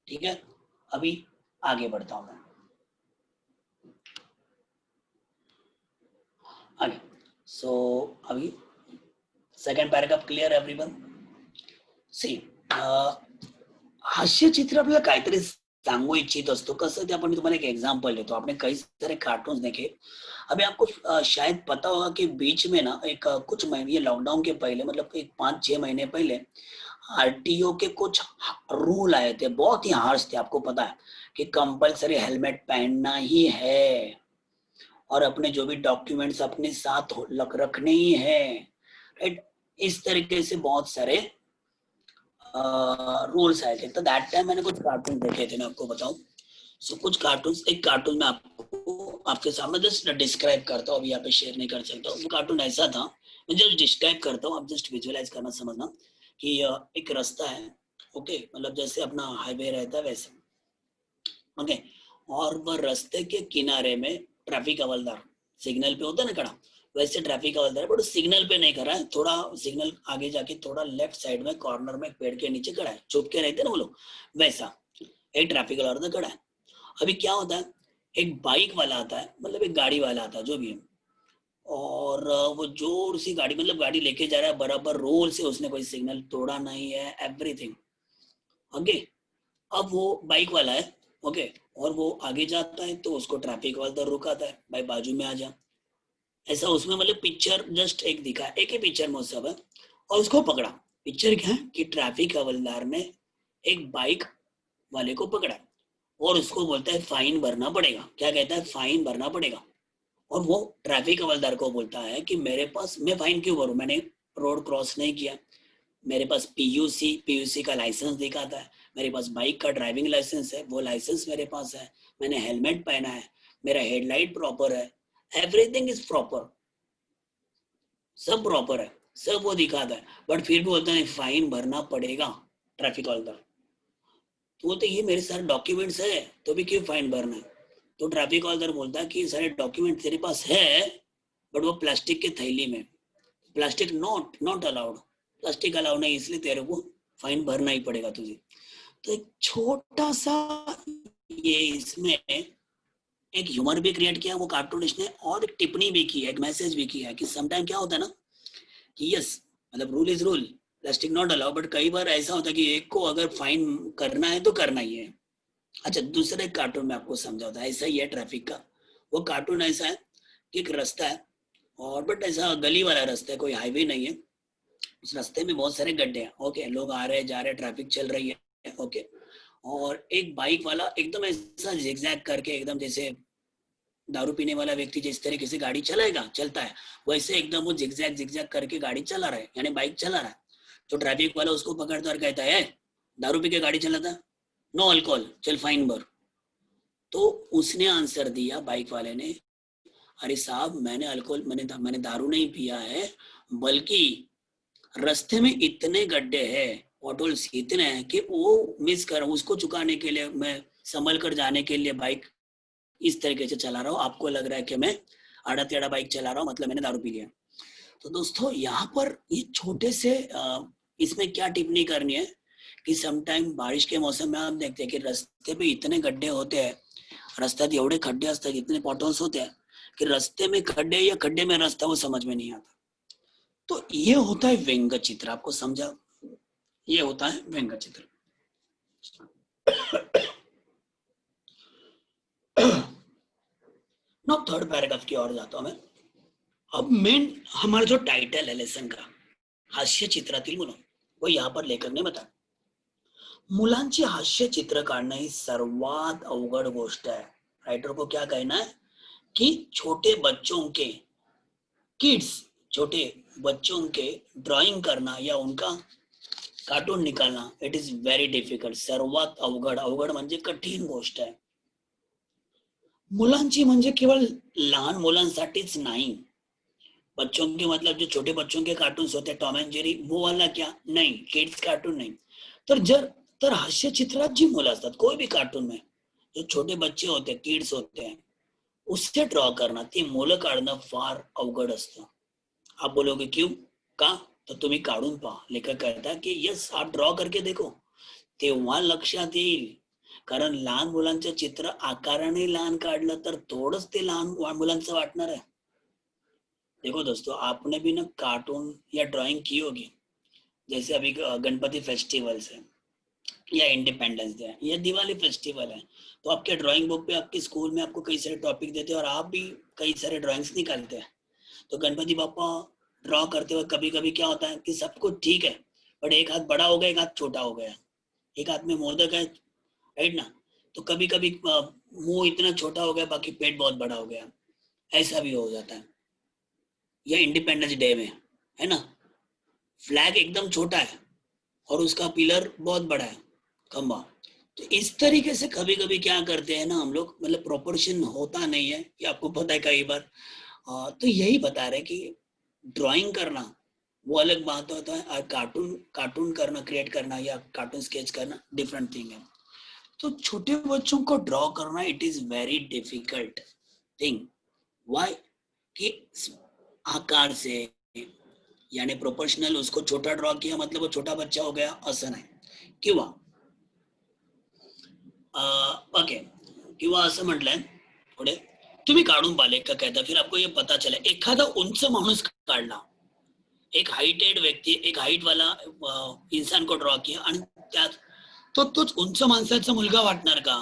ठीक है, अभी आगे बढ़ता हूं मैं. सो अभी सेकंड पॅराग्राफ क्लिअर एव्हरीवन. सी हास्य चित्र आपल्याला काहीतरी सांगू इच्छित असतो. कसं ते आपण मी तुम्हाला एक एग्जांपल देतो. आपने कई सारे कार्टून देखे. अभी आपको शायद पता होगा कि बीच में ना एक कुछ महीने लॉकडाउन के पहले मतलब एक 5-6 महीने पहले आरटीओ के कुछ रूल आए थे, बहुत ही हार्श थे. आपको पता है कि कंपलसरी हेलमेट पहनना ही है और अपने जो भी डॉक्यूमेंट्स अपने साथ रखने ही है, राइट. इस तरीके से बहुत सारे रूल्स आए थे. तो दैट टाइम मैंने कुछ कार्टून देखे थे, मैं आपको बताऊं. सो कुछ कार्टून, एक कार्टून में आपको आपके सामने जस्ट डिस्क्राइब करता हूँ. अभी यहाँ पे शेयर नहीं कर सकता. वो कार्टून ऐसा था, मैं जस्ट डिस्क्राइब करता हूँ, आप जस्ट विजुअलाइज करना, समझना कि एक रास्ता है. ओके, मतलब जैसे अपना हाईवे रहता है वैसे. ओके, और वह रास्ते के किनारे में ट्रैफिक हवलदार सिग्नल पे होता है ना खड़ा, वैसे ट्रैफिक हवलदार बट सिग्नल पे नहीं खड़ा है, थोड़ा सिग्नल आगे जाके थोड़ा लेफ्ट साइड में कॉर्नर में पेड़ के नीचे खड़ा है. छुप के रहते ना वो लोग, वैसा एक ट्रैफिक हवलदार खड़ा है. अभी क्या होता है, एक बाइक वाला आता है, मतलब एक गाड़ी वाला आता है जो भी है, और वो जोर सी गाड़ी, मतलब गाड़ी लेके जा रहा है बराबर रोल से, उसने कोई सिग्नल तोड़ा नहीं है, एवरीथिंग ओके. अब वो बाइक वाला है, ओके, और वो आगे जाता है तो उसको ट्रैफिक वाला रुकाता है, भाई बाजू में आ जा. ऐसा उसमें मतलब पिक्चर जस्ट एक दिखा, एक ही पिक्चर में सब है, और उसको पकड़ा. पिक्चर क्या है कि ट्रैफिक हवलदार ने एक बाइक वाले को पकड़ा और उसको बोलता है फाइन भरना पड़ेगा. क्या कहता है, फाइन भरना पड़ेगा. और वो ट्रैफिक हवलदार को बोलता है कि मेरे पास, मैं फाइन क्यों भरूं, मैंने रोड क्रॉस नहीं किया, मेरे पास पीयूसी का लाइसेंस दिखाता है, मेरे पास बाइक का ड्राइविंग लाइसेंस है, वो लाइसेंस मेरे पास है, मैंने हेलमेट पहना है, मेरा हेडलाइट प्रॉपर है, एवरीथिंग इज प्रॉपर, सब प्रॉपर है, सब वो दिखाता है. बट फिर भी बोलता है फाइन भरना पड़ेगा. ट्रैफिक हवलदार तो बोलते ये मेरे सारे डॉक्यूमेंट्स है, तो भी क्यों फाइन भरना है. तो ट्रैफिक हवलदार बोलता है कि सारे डॉक्यूमेंट तेरे पास है बट वो प्लास्टिक के थैली में, plastic not not allowed, plastic allowed नहीं, इसलिए तेरे को फाइन भरना ही पड़ेगा तुझे. तो एक छोटा सा ये इसमें एक ह्यूमर भी क्रिएट किया वो कार्टूनिस्ट ने, और एक टिप्पणी भी की है, एक मैसेज भी किया है कि समटाइम क्या होता है ना कि यस, मतलब rule is rule, plastic not allow, but कई बार ऐसा होता है कि एक को अगर फाइन करना है तो करना ही है. अच्छा, दूसरे कार्टून में आपको समझाता है, ऐसा ही है ट्रैफिक का. वो कार्टून ऐसा है कि एक रास्ता है, और बट ऐसा गली वाला रास्ता है, कोई हाईवे नहीं है. उस रास्ते में बहुत सारे गड्ढे हैं. ओके, लोग आ रहे हैं जा रहे हैं, ट्रैफिक चल रही है. ओके, और एक बाइक वाला एकदम ऐसा जिगजैग करके, एकदम जैसे दारू पीने वाला व्यक्ति जिस तरीके से गाड़ी चलाएगा चलता है, वैसे एकदम वो जिगजैग जिगजैग करके गाड़ी चला रहा है, यानी बाइक चला रहा है. तो ट्रैफिक वाला उसको पकड़ता और कहता है दारू पी के गाड़ी चलाता, नो अल्कोहल, चल फाइन भर. तो उसने आंसर दिया बाइक वाले ने, अरे साहब मैंने अल्कोहल, मैंने दारू नहीं पिया है, बल्कि रास्ते में इतने गड्ढे हैं, पॉटहोल्स इतने हैं कि वो मिस कर, उसको चुकाने के लिए मैं संभल कर जाने के लिए बाइक इस तरीके से चला रहा हूँ, आपको लग रहा है कि मैं आड़ा टेढ़ा बाइक चला रहा हूँ, मतलब मैंने दारू पी लिया. तो दोस्तों यहाँ पर ये छोटे से इसमें क्या टिप्पणी करनी है कि समटाइम बारिश के मौसम में आप देखते हैं कि रास्ते पे इतने गड्ढे होते हैं, रस्त्यात एवढे खड्डे असतात, इतने पॉटहोल्स होते हैं कि रास्ते में खड्डे या खड्डे में रास्ता वो समझ में नहीं आता. तो ये होता है व्यंग्य चित्र, आपको समझा, ये होता है व्यंग्य चित्र. ना थर्ड पैराग्राफ की ओर जाता हूं मैं. अब मेन हमारा जो टाइटल है लेसन का, हास्य चित्रातील मुलं, वो यहाँ पर लेखक ने बताया मुलांची हास्य चित्र काढणं ही सर्वात अवघड गोष्ट है. राइटर को क्या कहना है कि छोटे बच्चों के किड्स, छोटे बच्चों के ड्राइंग करना या उनका कार्टून निकालना, इट इज व्हेरी डिफिकल्ट. सर्वात अवघड, अवघड म्हणजे कठीण गोष्ट आहे. मुलांची म्हणजे केवळ लहान मुलांसाठीच नाही, बच्चों के मतलब जो छोटे बच्चों के कार्टून होते हैं, टॉम एंड जेरी, वो वाला क्या नहीं, किड्स कार्टून नहीं. तर हास्य चित्रात जी मुलं असतात, कोई भी कार्टून में जो छोटे बच्चे होते हैं, किड्स होते हैं, उससे ड्रॉ करना, ती मुलं काढणं फार अवघड असतं. आप बोलोगे क्यों, का, तर तुम्ही काढून पहा. लेखक कहता की यस, आप ड्रॉ करके देखो, तेव्हा लक्षात येईल. कारण लहान मुलांचं चित्र आकाराने लहान काढलं तर थोडंच ते लहान मुलांचं वाटणार आहे. देखो दोस्तों, आपने भी ना कार्टून या ड्राइंग की होगी, जैसे अभी गणपति फेस्टिवल्स है या इंडिपेंडेंस डे है या दिवाली फेस्टिवल है, तो आपके ड्राइंग बुक पे आपके स्कूल में आपको कई सारे टॉपिक देते हैं और आप भी कई सारे ड्राइंग्स निकालते हैं। तो गणपति बापा ड्रॉ करते हुए कभी कभी क्या होता है कि सब कुछ ठीक है, बट एक हाथ बड़ा हो गया, एक हाथ छोटा हो गया, एक हाथ में मोदक है, राइट ना। तो कभी कभी मुंह इतना छोटा हो गया, बाकी पेट बहुत बड़ा हो गया, ऐसा भी हो जाता है। या इंडिपेंडेंस डे में, है ना, फ्लैग एकदम छोटा है और उसका पिलर बहुत बड़ा है, खंबा। तो इस तरीके से कभी कभी क्या करते हैं ना हम लोग, मतलब प्रोपोर्शन होता नहीं है, ये आपको पता है कई बार। तो यही बता रहे कि ड्राइंग करना वो अलग बात होता है, और कार्टून कार्टून करना, क्रिएट करना या कार्टून स्केच करना डिफरेंट थिंग है। तो छोटे बच्चों को ड्रॉ करना it is very difficult thing. Why? कि आकार से, यानी प्रोपोर्शनल उसको छोटा ड्रॉ किया मतलब वो छोटा बच्चा हो गया, असं नाही. किंवा ओके, किंवा असं म्हटलंय पुढे, तुम्ही काढून पाहिले का कहता, फिर आपको ये पता चला, एखादा उंच माणूस काढला, एक हाइटेड व्यक्ती, एक हाइट वाला इंसान को ड्रॉ किया आणि त्यात तो तोच उंच माणसाचा मुलगा वाटणार का?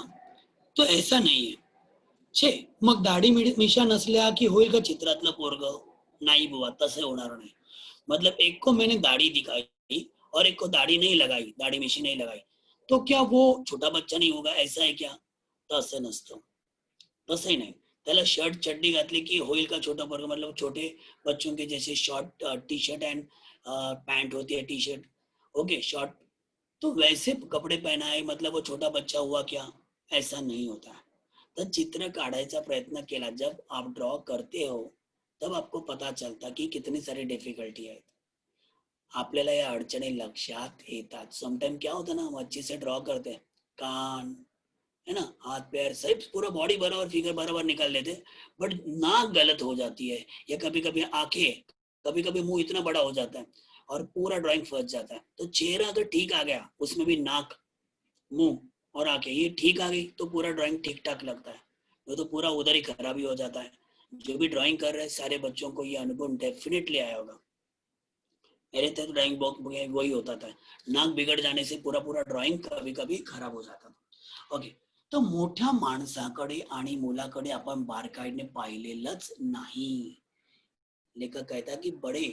तो ऐसा नाहीये. छे, मग दाढी मिशा नसल्या की होईल का चित्रातलं पोरग? नाही बुवा, तसं होणार नाही. मतलब एक को मैंने दाढ़ी दिखाई और एक को दाढ़ी नहीं लगाई, दाढ़ी मिशी नहीं लगाई, तो क्या वो छोटा बच्चा नहीं होगा, ऐसा है क्या? तसं नसतं, तसंही नाही. त्याला शर्ट चड्डी घातली की होईल का छोटा पोरगा, मतलब छोटे बच्चों के जैसे short T shirt and pant होती है, टी शर्ट, ओके शॉर्ट, तो वैसे कपडे पहनाए मतलब वो छोटा बच्चा हुआ क्या? ऐसा नहीं होता. तर चित्र काढायचा प्रयत्न केला, जब आप ड्रॉ करते हो तब आपको पता चलता की कितनी सारी डिफिकल्टी आहेत. आपल्याला या अडचणी लक्षात येतात. समटाइम क्या होता ना, हम अच्छे से ड्रॉ करते हैं, कान, है ना, हाथ पैर सही पूरा बॉडी बराबर, फिगर बराबर निकाल लेते, बट नाक गलत हो जाती है, या कभी कभी आंखें, कभी कभी मुंह इतना बड़ा हो जाता है और पूरा ड्राइंग फंस जाता है. तो चेहरा अगर ठीक आ गया, उसमें भी नाक, मुंह और आंखें ये ठीक आ गई तो पूरा ड्राइंग ठीक ठाक लगता है, वो तो पूरा उधर ही खराब ही हो जाता है. जो भी ड्राइंग कर रहे हैं सारे बच्चों को ये अनुभव डेफिनेटली आया होगा. मेरे तक ड्राइंग बॉक्स वही होता था, नाक बिगड़ जाने से पूरा पूरा ड्राइंग कभी कभी खराब हो जाता था. ओके, तो मोठ्या माणसाकडे आणि मुलाकडे आपण बारकाईने पाहिलेलंच नाही. लेखक कहता कि बड़े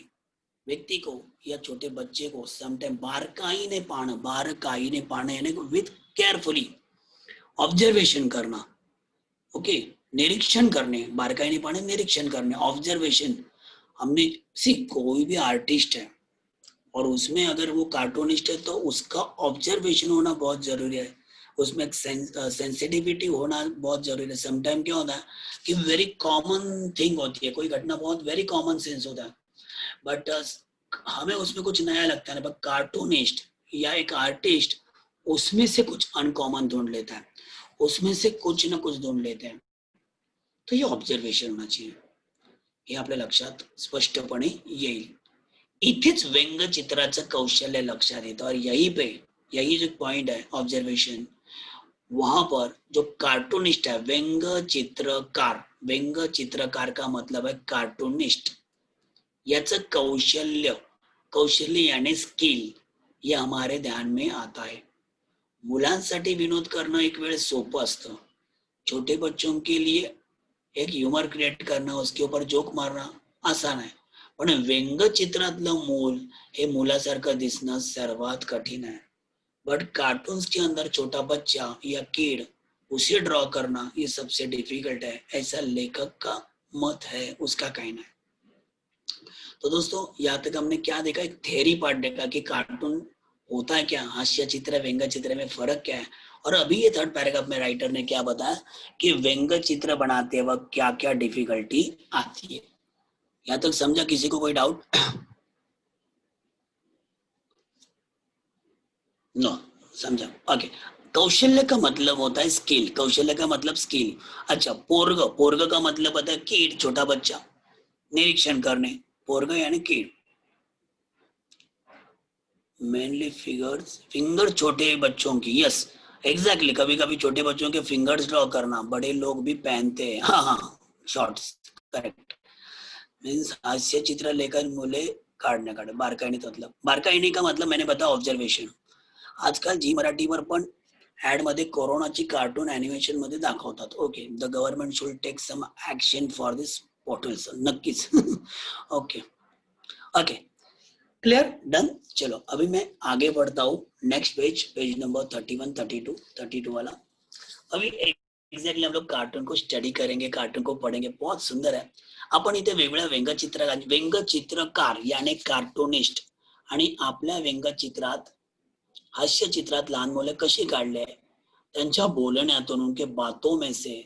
व्यक्ति को या छोटे बच्चे को समटाइम बारकाईने पाहणं यानी विथ केअरफुली ऑब्जर्वेशन करना. ओके, निरीक्षण करने, बारकाईने पाहणे निरीक्षण करने, ऑब्जर्वेशन. हमने सी कोई भी आर्टिस्ट है और उसमें अगर वो कार्टूनिस्ट है तो उसका ऑब्जर्वेशन होना बहुत जरूरी है, उसमें एक सेंसिटिविटी होना बहुत जरूरी है. समटाइम क्या होता है कि वेरी कॉमन थिंग होती है, कोई घटना बहुत वेरी कॉमन सेंस होता है, बट हमें उसमें कुछ नया लगता है, बट कार्टूनिस्ट या एक आर्टिस्ट उसमें से कुछ अनकॉमन ढूंढ लेता है, उसमें से कुछ ना कुछ ढूंढ लेते हैं. तो ये ऑब्जर्वेशन होना चाहिए, हे आपल्या लक्षात स्पष्टपणे येईल. इथेच व्यंगचित्राचं कौशल्य लक्षात येतं, और यही जो पॉइंट है ऑब्जर्वेशन, वहां पर जो कार्टूनिस्ट है, व्यंग चित्रकार का मतलब है कार्टूनिस्ट, याचं कौशल्य, कौशल्य यानी स्किल, ये हमारे ध्यान में आता है. मुलांसाठी विनोद करणं एक वेळ सोपं असतं, छोटे बच्चों के लिए एक ह्यूमर क्रिएट करना, उसके ऊपर जोक मारना आसान आहे, पण व्यंगचित्रातलं मूल हे मुलासारखं दिसणं सर्वात कठीण है. बट कार्टून्स के अंदर छोटा बच्चा या किड उसे ड्रॉ करना ये सबसे डिफिकल्ट है, ऐसा लेखक का मत है, उसका कहना है. तो दोस्तों यहाँ तक हमने क्या देखा, एक थेरी पार्ट देखा कि कार्टून होता है क्या, हास्य चित्र व्यंग चित्र में फर्क क्या है, और अभी ये थर्ड पैराग्राफ में राइटर ने क्या बताया कि व्यंग चित्र बनाते वक्त क्या क्या डिफिकल्टी आती है. यहाँ तक समझा? किसी को कोई डाउट? नो, समझा. ओके, कौशल्य का मतलब होता है स्किल, कौशल्य का मतलब स्किल. अच्छा, पोर्ग, पोर्ग का मतलब होता है कीड, छोटा बच्चा, निरीक्षण करने, पोर्ग यानी कीड. मेनली फिगर्स, फिंगर छोटे बच्चों की, यस एग्जैक्टली, कभी कभी छोटे बच्चों के फिंगर्स ड्रॉ करना बड़े लोग भी पहनते हैं, हाँ हाँ, शॉर्ट्स, करेक्ट. मीन्स हास्य चित्र लेकर मुले काढण्याकडे. बारकाईने का मतलब मैंने बताया ऑब्झर्वेशन. आजकाल जी मराठीवर पण ऍड मध्ये कोरोनाची कार्टून अॅनिमेशन मध्ये दाखवतात. Okay, the government should take some action for this portals. नक्कीच. Okay okay, clear, done. चलो अभी मैं आगे बढ़ता हूँ. नेक्स्ट पेज, पेज नंबर 31, 32, 32 वाला. अभी एक्झॅक्टली हम लोग कार्टून को स्टडी करेंगे, कार्टून को पढ़ेंगे. बहुत सुंदर है. आपण इथे वेगळ्या व्यंगचित्रकार यानी कार्टूनिस्ट आणि आपल्या व्यंगचित्रात हास्य चित्रात लहान मुले कशी काढले, त्यांच्या बोलण्यातून, उनके बातों में से,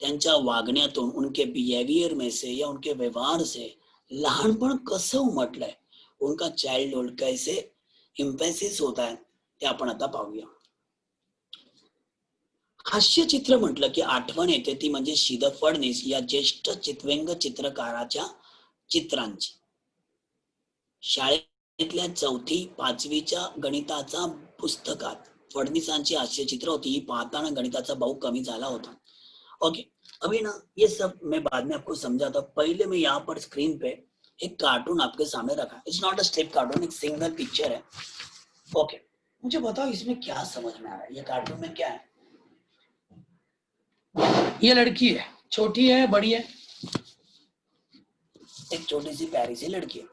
त्यांच्या वागण्यातून, उनके बिहेवियर में से या उनके व्यवहार से लहानपण कसं उमटलंय, उनका चाइल्डहुड कैसे इम्पॅसिस होता है, ते आपण आता पाहूया. हास्य चित्र म्हटलं की आठवण येते ती म्हणजे श्रीधर फडणीस या ज्येष्ठ व्यंग चित्रकाराच्या चित्रांची. शाळेतल्या 4वी-5वीच्या गणिताचा पुस्तकात फडणीसांची हास्यचित्र होती. ही पाहताना गणिताचा भाव कमी झाला होता. ओके, अभी ना ये सब मैं बाद में आपको समझाता हूँ. पहले मैं यहाँ पर स्क्रीन पे एक कार्टून आपके सामने रखा. It's not a strip cartoon, एक सिंगल पिक्चर है. ओके, मुझे बताओ इसमें क्या समझ में आ रहा है, ये कार्टून में क्या है. ये लड़की है, छोटी है बड़ी है, एक छोटी सी प्यारी सी लड़की है.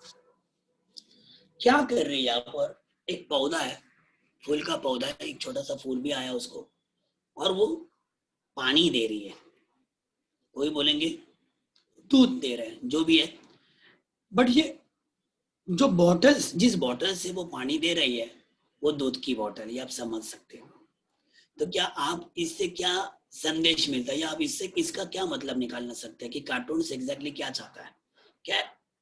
क्या कर रही है यहाँ पर, एक पौधा है, फूल का पौधा है, एक छोटा सा फूल भी आया उसको, और वो पानी दे रही है. कोई बोलेंगे दूध दे रहे हैं, जो भी है. बट ये जो बॉटल्स, जिस बॉटल से वो पानी दे रही है, वो दूध की बॉटल, ये आप समझ सकते हो. तो क्या आप इससे क्या संदेश मिलता है, या आप इससे इसका क्या मतलब निकालना सकते हैं कि कार्टून से एग्जैक्टली क्या चाहता है, क्या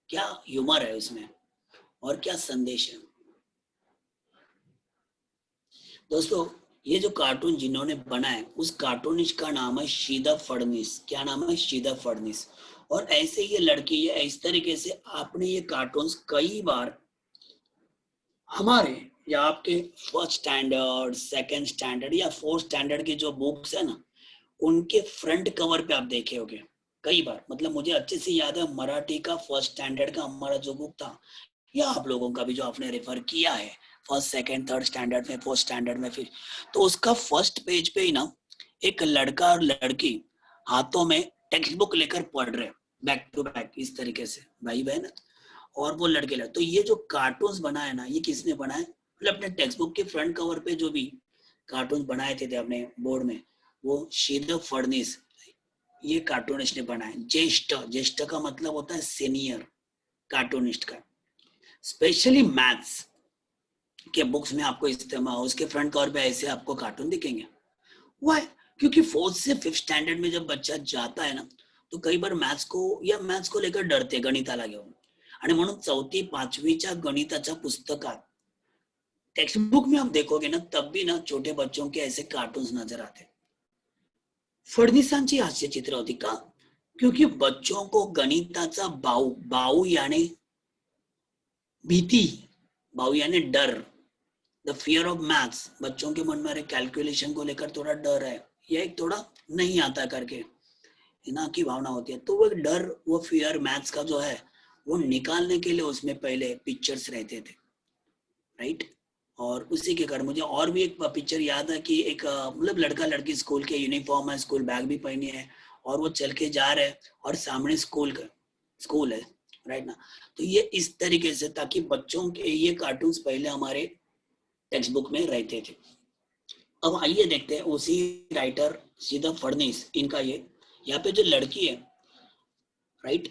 क्या ह्यूमर है उसमें और क्या संदेश है. दोस्तों, ये जो कार्टून जिन्होंने बनाया, उस कार्टूनिस्ट का नाम है श्रीधर फडणीस. क्या नाम है, श्रीधर फडणीस. और ऐसे ये लड़की है, इस तरीके से आपने ये कार्टून्स कई बार हमारे या आपके फर्स्ट स्टैंडर्ड, सेकंड स्टैंडर्ड या फोर्थ स्टैंडर्ड की जो बुक्स है ना, उनके फ्रंट कवर पे आप देखे होंगे कई बार. मतलब मुझे अच्छे से याद है, मराठी का फर्स्ट स्टैंडर्ड का हमारा जो बुक था, या आप लोगों का भी जो आपने रेफर किया है फर्स्ट सेकंड थर्ड स्टैंडर्ड में, फोर्थ स्टैंडर्ड में, फिर तो उसका फर्स्ट पेज पे ही ना एक लड़का और लड़की हाथों में टेक्स्ट बुक लेकर पढ़ रहे, बैक टू बैक इस तरीके से, भाई बहन, और वो लड़के लड़के. तो ये जो कार्टून्स बनाए ना, ये किसने बनाए, मतलब अपने टेक्स्ट बुक के फ्रंट कवर पे जो भी कार्टून्स बनाए थे अपने बोर्ड में, वो श्रीधर फडणीस ये कार्टूनिस्ट ने बनाए. ज्येष्ठ, ज्येष्ठ का मतलब होता है सीनियर कार्टूनिस्ट का. स्पेशली मैथ्स के बुक्स में आपको इस्तेमाल, उसके फ्रंट कवर पे ऐसे आपको कार्टून दिखेंगे. वाई, क्योंकि फोर्थ से फिफ्थ स्टैंडर्ड में जब बच्चा जाता है ना, तो कई बार मैथ्स को लेकर डरते गणिताला घेऊन. आणि म्हणून 4वी-5वीच्या गणिताच्या पुस्तकात टेक्स्ट बुक में आप देखोगे ना, तब भी ना छोटे बच्चों के ऐसे कार्टून्स नजर आते. फडणीसांची हास्य चित्र होती का, क्योंकि बच्चों को गणिताचा बाऊ यानी भीति, बाऊ यानी डर, द फियर ऑफ मैथ्स, बच्चों के मन में कैलकुलेशन को लेकर थोड़ा डर है, या एक थोड़ा नहीं आता करके ना की भावना होती है. तो वो डर, वो फियर मैथ्स का जो है, वो निकालने के लिए उसमें पहले पिक्चर्स रहते थे, राइट. और उसी के कारण मुझे और भी एक पिक्चर याद है कि एक मतलब लड़का लड़की स्कूल के यूनिफॉर्म है, स्कूल बैग भी पहनी है, और वो चल के जा रहे हैं, और सामने स्कूल है, राइट ना. तो ये इस तरीके से, ताकि बच्चों के ये कार्टून्स पहले हमारे टेक्स्ट बुक में रहते थे. अब आइए देखते हैं उसी राइटर श्रीधर फडणीस, इनका ये यहाँ पे जो लड़की है, राइट,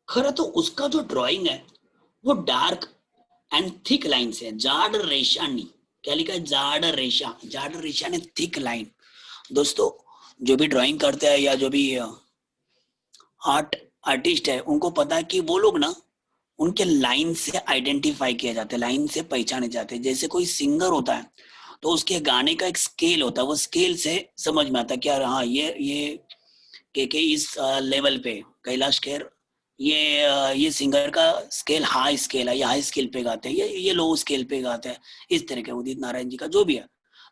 खरं तो उसका जो ड्राइंग है वो डार्क एंड थिक लाइन से, जाड रेशानी, क्या लिखा है, जाड रेशा ने थिक लाइन. दोस्तों, जो भी ड्राइंग करते हैं या जो भी आर्टिस्ट है, उनको पता है कि वो लोग ना उनके लाइन से आइडेंटिफाई किया जाते हैं, लाइन से पहचाने जाते हैं. जैसे कोई सिंगर होता है तो उसके गाने का एक स्केल होता है, वो स्केल से समझ में आता है कि हाँ ये के इस लेवल पे, कैलाश खेर ये सिंगर का स्केल हाई स्केल है, ये हाई स्केल पे गाते हैं, ये लो स्केल पे गाते हैं, इस तरह के. उदित नारायण जी का जो भी है,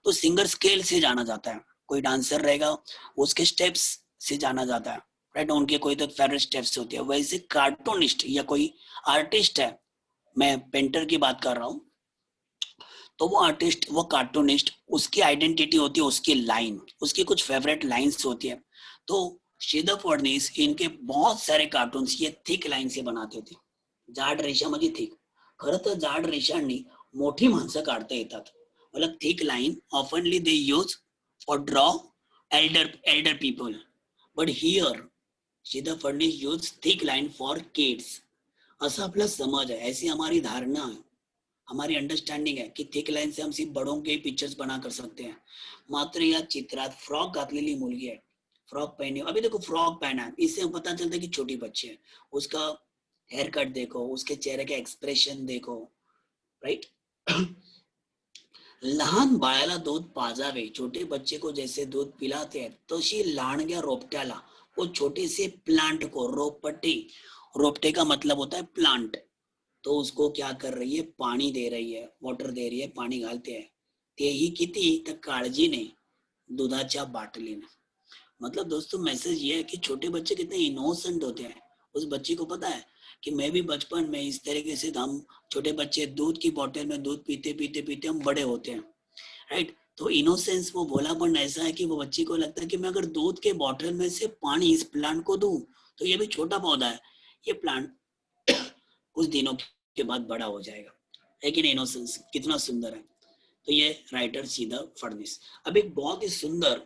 तो सिंगर स्केल से जाना जाता है. कोई डांसर रहेगा, उसके स्टेप्स से जाना जाता है, राइट, उनके कोई तो फेवरेट स्टेप्स होते हैं। वैसे कार्टूनिस्ट या कोई आर्टिस्ट है, मैं पेंटर की बात कर रहा हूँ, तो वो आर्टिस्ट, वो कार्टूनिस्ट, उसकी आइडेंटिटी होती है उसकी लाइन, उसकी कुछ फेवरेट लाइंस होती है। तो श्रीधर फडणवीस इनके बहुत सारे कार्टून्स ये थिक लाईन से बनाते होते, जाड रेषा म्हणजे थिक, खरं तर जाड रेषांनी मोठी माणसं काढता येतात, मतलब थिक लाईन ऑफनली they use for draw elder people, but here Shridhar Phadnavis use thick line for kids, असा आपला समज आहे, ऐसी हमारी धारणा है, हमारी अंडरस्टँडिंग आहे की थिक लाईन से हम सिर्फ बड़ों के पिक्चर्स बना कर सकते हैं। मात्र या चित्रात फ्रॉक घातलेली मुलगी है, फ्रॉक पहने, अभी देखो फ्रॉक पहना है, इससे हम पता चलता है कि छोटी बच्ची है, उसका हेयर कट देखो, उसके चेहरे का एक्सप्रेशन देखो, राइट। लहान बाळाला दूध पाजावे, छोटे बच्चे को जैसे दूध पिलाते हैं, तशी लहानग्या रोपट्याला, वो छोटे से प्लांट को, रोपटे, रोपटे का मतलब होता है प्लांट, तो उसको क्या कर रही है, पानी दे रही है, वाटर दे रही है, पाणी घालते आहे, तेही किती तर काळजीने, दुधाच्या बाटलीने। मतलब दोस्तों मैसेज ये है कि छोटे बच्चे कितने इनोसेंट होते हैं। उस बच्चे को पता है कि मैं भी बचपन में इस तरीके से, हम छोटे बच्चे दूध की बोतल में दूध पीते पीते पीते हम बड़े होते हैं, राइट। तो इनोसेंस, वो भोलापन ऐसा है कि वो बच्चे को लगता है कि मैं अगर दूध के बोतल में से पानी इस प्लांट को दूं, तो ये भी छोटा पौधा है, ये प्लांट कुछ दिनों के बाद बड़ा हो जाएगा, लेकिन इनोसेंस कितना सुंदर है। तो ये राइटर श्रीधर फडणवीस। अब एक बहुत ही सुंदर,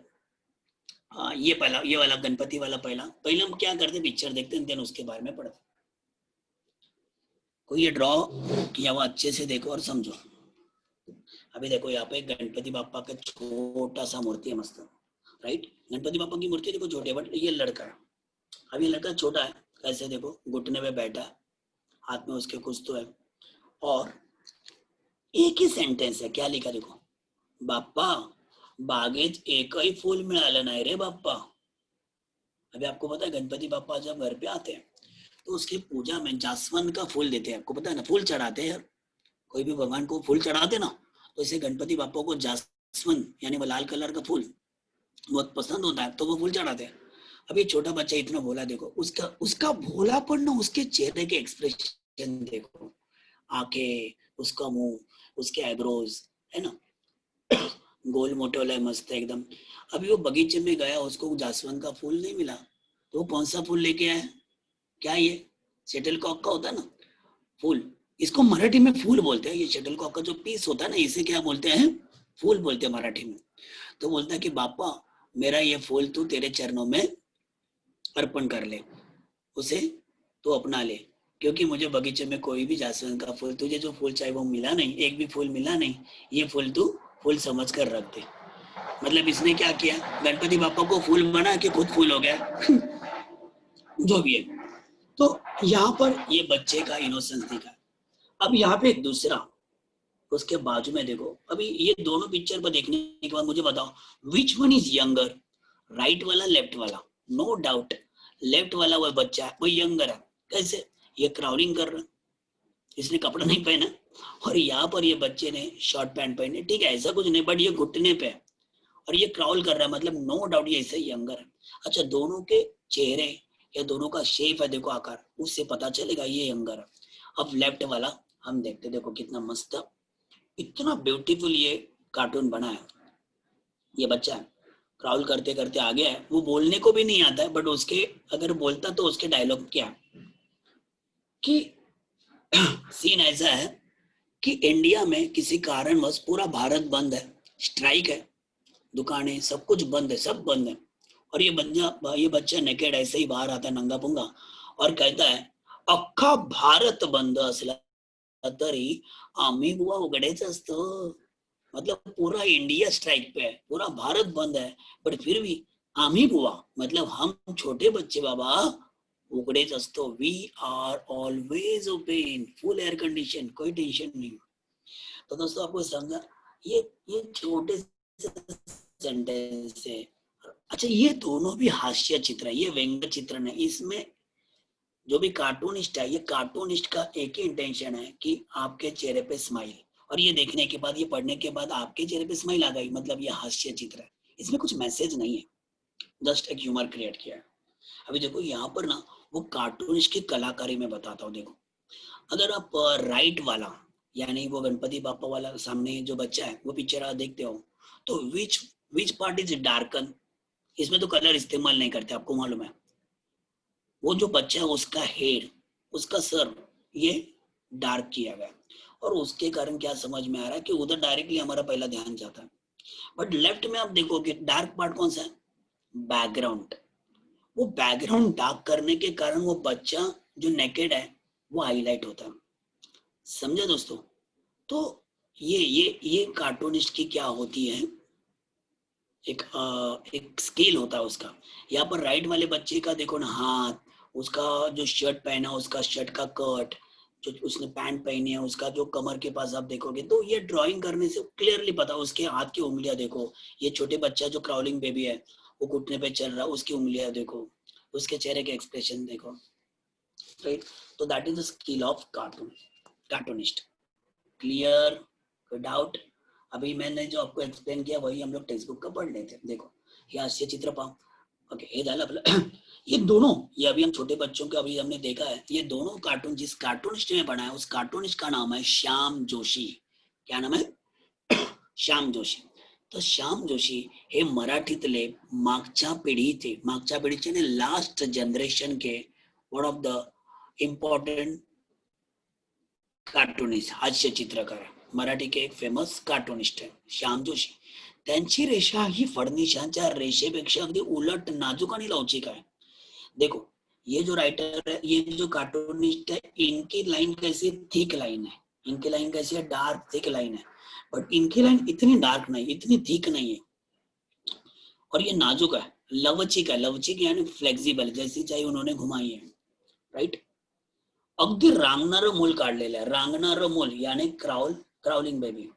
ये पहला, ये वाला गणपति वाला, पहला पहले हम क्या करते, पिक्चर देखते हैं, देन उसके बारे में पढ़ते। कोई ये ड्रॉ किया हुआ अच्छे से देखो और समझो। अभी देखो यहाँ पे गणपति बापा का छोटा सा मूर्ति है, मस्त, राइट। गणपति बापा की मूर्ति देखो छोटी है, बट ये लड़का है, अब ये लड़का छोटा है, कैसे देखो, घुटने पे बैठा है, हाथ में उसके कुछ तो है, और एक ही सेंटेंस है, क्या लिखा देखो, बाप्पा बागेत एकही फूल मिळालं नाही रे बाप्पा। अभी आपको पता है गणपति बापा जब घर पे आते हैं तो उसकी पूजा में जासवंत का फूल देते हैं, आपको पता है ना, फूल चढ़ाते हैं यार, कोई भी भगवान को फूल चढ़ाते ना, तो इसे गणपति बापा को जासवंत यानी वो लाल कलर का फूल बहुत पसंद होता है, तो वो फूल चढ़ाते हैं। अब ये छोटा बच्चा इतना भोला देखो, उसका उसका भोलापन ना, उसके चेहरे के एक्सप्रेशन देखो, आंखें, उसका मुंह, उसके आईब्रोज, है ना, गोल मोटोल है, मस्त है एकदम। अभी वो बगीचे में गया, उसको जासवंत का फूल नहीं मिला, तो वो कौन सा फूल लेके आया, क्या ये शटल कॉक का होता है ना फूल, इसको मराठी में फूल बोलते हैं, ये शटल कॉक का जो पीस होता है ना, इसे क्या बोलते हैं, फूल बोलते हैं मराठी में। तो बोलता है कि बापा मेरा ये फूल तू तेरे चरणों में अर्पण कर ले, उसे तो अपना ले, क्योंकि मुझे बगीचे में कोई भी जासवंत का फूल, तुझे जो फूल चाहिए वो मिला नहीं, एक भी फूल मिला नहीं, ये फूल तू फूल समझ कर रख दे। मतलब इसने क्या किया, गणपति बापा को फूल बना के खुद फूल हो गया। जो भी है, तो यहाँ पर ये बच्चे का इनोसेंस दिखा। अब यहाँ पे दूसरा, उसके बाजू में देखो, अभी ये दोनों पिक्चर पर देखने के बाद मुझे बताओ which one is younger, right वाला लेफ्ट वाला, नो डाउट लेफ्ट वाला वो बच्चा है, वो यंगर है। कैसे, ये क्राउलिंग कर रहा, इसने कपड़ा नहीं पहना, और यहाँ पर ये बच्चे ने शॉर्ट पैंट पहने, ठीक है ऐसा कुछ नहीं, बट ये घुटने पे है और ये क्राउल कर रहा है, मतलब नो डाउट ये ऐसे यंगर है। अच्छा, दोनों के चेहरे या दोनों का शेप है देखो, आकार, उससे पता चलेगा ये यंगर है। अब लेफ्ट वाला हम देखते, देखो कितना मस्त, इतना ब्यूटीफुल ये कार्टून बना है। ये बच्चा है, क्राउल करते करते आ गया है, वो बोलने को भी नहीं आता है, बट उसके अगर बोलता तो उसके डायलॉग क्या है कि सीन ऐसा है कि इंडिया में किसी कारणवश पूरा भारत बंद है, स्ट्राइक है, दुकानें सब कुछ बंद है, सब बंद है, और ये बच्चा नेकेड ऐसे ही बाहर आता है नंगा पुंगा और कहता है अख्खा भारत बंद असला तरी आम्ही बुवा उघडेच असतो, मतलब पूरा इंडिया स्ट्राइक पे है, पूरा भारत बंद है, बट फिर भी आम्ही बुवा मतलब हम छोटे बच्चे बाबा उघडेच असतो, we are always open, full air condition, कोई टेंशन नहीं। तो दोस्तों आपको समझा, ये छोटे सेंटेंस है। अच्छा, ये दोनों भी हास्य चित्र है, ये व्यंग्य चित्र है, इसमें जो भी कार्टूनिस्ट है, ये कार्टूनिस्ट का एक ही इंटेंशन है कि आपके चेहरे पे स्माइल, और ये देखने के बाद, ये पढ़ने के बाद आपके चेहरे पे स्माइल आ गई, मतलब ये हास्य चित्र है, इसमें कुछ मैसेज नहीं है, जस्ट एक ह्यूमर क्रिएट किया है। अभी देखो यहाँ पर ना वो कार्टूनिस्ट की कलाकारी में बताता हूँ। देखो अगर आप राइट वाला यानी वो गणपति बापा वाला सामने जो बच्चा है वो पिक्चर आप देखते हो, तो विच विच पार्ट इज डार्कन, इसमें तो कलर इस्तेमाल नहीं करते, आपको मालूम है। वो जो बच्चा है उसका हेयर, उसका सर, ये डार्क किया गया, और उसके कारण क्या समझ में आ रहा है कि उधर डायरेक्टली हमारा पहला ध्यान जाता है। बट लेफ्ट में आप देखोगे डार्क पार्ट कौन सा है, बैकग्राउंड। वो बैकग्राउंड डार्क करने के कारण वो बच्चा जो नेकेड है वो हाईलाइट होता है। समझे दोस्तों? तो ये कार्टूनिस्ट की क्या होती है, एक स्केल होता है उसका। यहाँ पर राइट वाले बच्चे का देखो ना हाथ, उसका जो शर्ट पहना उसका शर्ट का कट, जो उसने पैंट पहनी है उसका जो कमर के पास आप देखोगे, तो ये ड्राइंग करने से क्लियरली पता। उसके हाथ की उंगलियां देखो, ये छोटे बच्चा जो क्राउलिंग बेबी है वो घुटने पे चल रहा है, उसकी उंगलियां देखो, उसके चेहरे के एक्सप्रेशन देखो, राइट। तो that is the skill of cartoonist. Clear? कोई डाउट? अभी मैंने जो आपको एक्सप्लेन किया वही हम लोग टेक्स्ट बुक का पढ़ लेते। देखो ये हास्य चित्र पाओ, ओके हे झालं आपलं। ये दोनों, ये अभी हम छोटे बच्चों के अभी हमने देखा है, ये दोनों कार्टून जिस कार्टूनिस्ट ने बनाया उस कार्टूनिस्ट का नाम है श्याम जोशी। क्या नाम है? श्याम जोशी। तर श्याम जोशी हे मराठीतले मागच्या पिढीचे लास्ट जनरेशन के one of the important cartoonist, हास्य चित्रकार, मराठी के एक फेमस कार्टूनिस्ट है श्याम जोशी। त्यांची रेषा ही फडणीसांच्या रेषेपेक्षा अगदी उलट नाजूक आणि लवचिक आहे। देखो ये जो राइटर है, ये जो कार्टूनिस्ट है, इनकी लाइन कैसी थिक लाइन है, इनकी लाइन कैसी है, डार्क थिक लाइन है। बट इनकी लाइन इतनी डार्क नहीं, इतनी थिक नहीं है, और ये नाजुक है, लवचिक है। लवचिक यानी फ्लेक्सिबल, जैसी चाहिए उन्होंने घुमाई है, राइट। अगदी रांगणारं मूल काढलेलं आहे, रांगणारं मूल यानी क्राउलिंग बेबी,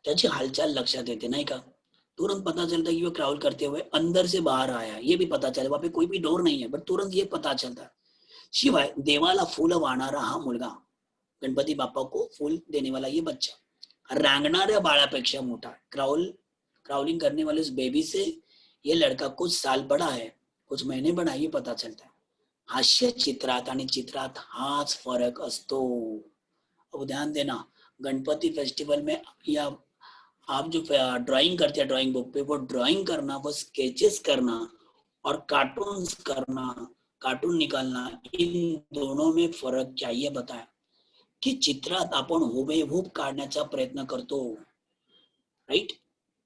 त्याची हालचाल लक्षात येते नाही का, तुरंत पता चलता है कि वो क्राउल करते हुए अंदर से बाहर आया, ये भी पता चले, वहां पे कोई भी डोर नहीं है बट तुरंत ये पता चलता है। शिवाय देवाला फूल वाहणारा हा मुलगा, गणपती बाप्पा को फूल देने वाला ये बच्चा रांगणाऱ्या बाळापेक्षा मोठा, क्राउलिंग करने वाले उस बेबी से ये लड़का कुछ साल बड़ा है, कुछ महीने बड़ा है, ये पता चलता है। हास्य चित्रात आणि चित्रात हाच फरक असतो। अब ध्यान देना, गणपति फेस्टिवल में या आप जो ड्राइंग करते हैं ड्राइंग बुक पे, वो ड्राइंग करना, वो स्केचेस करना और कार्टून्स करना, कार्टून निकालना, इन दोनों में फरक क्या ये बताया की चित्रात आपण हुबेहूब काढण्याचा प्रयत्न करतो, राइट।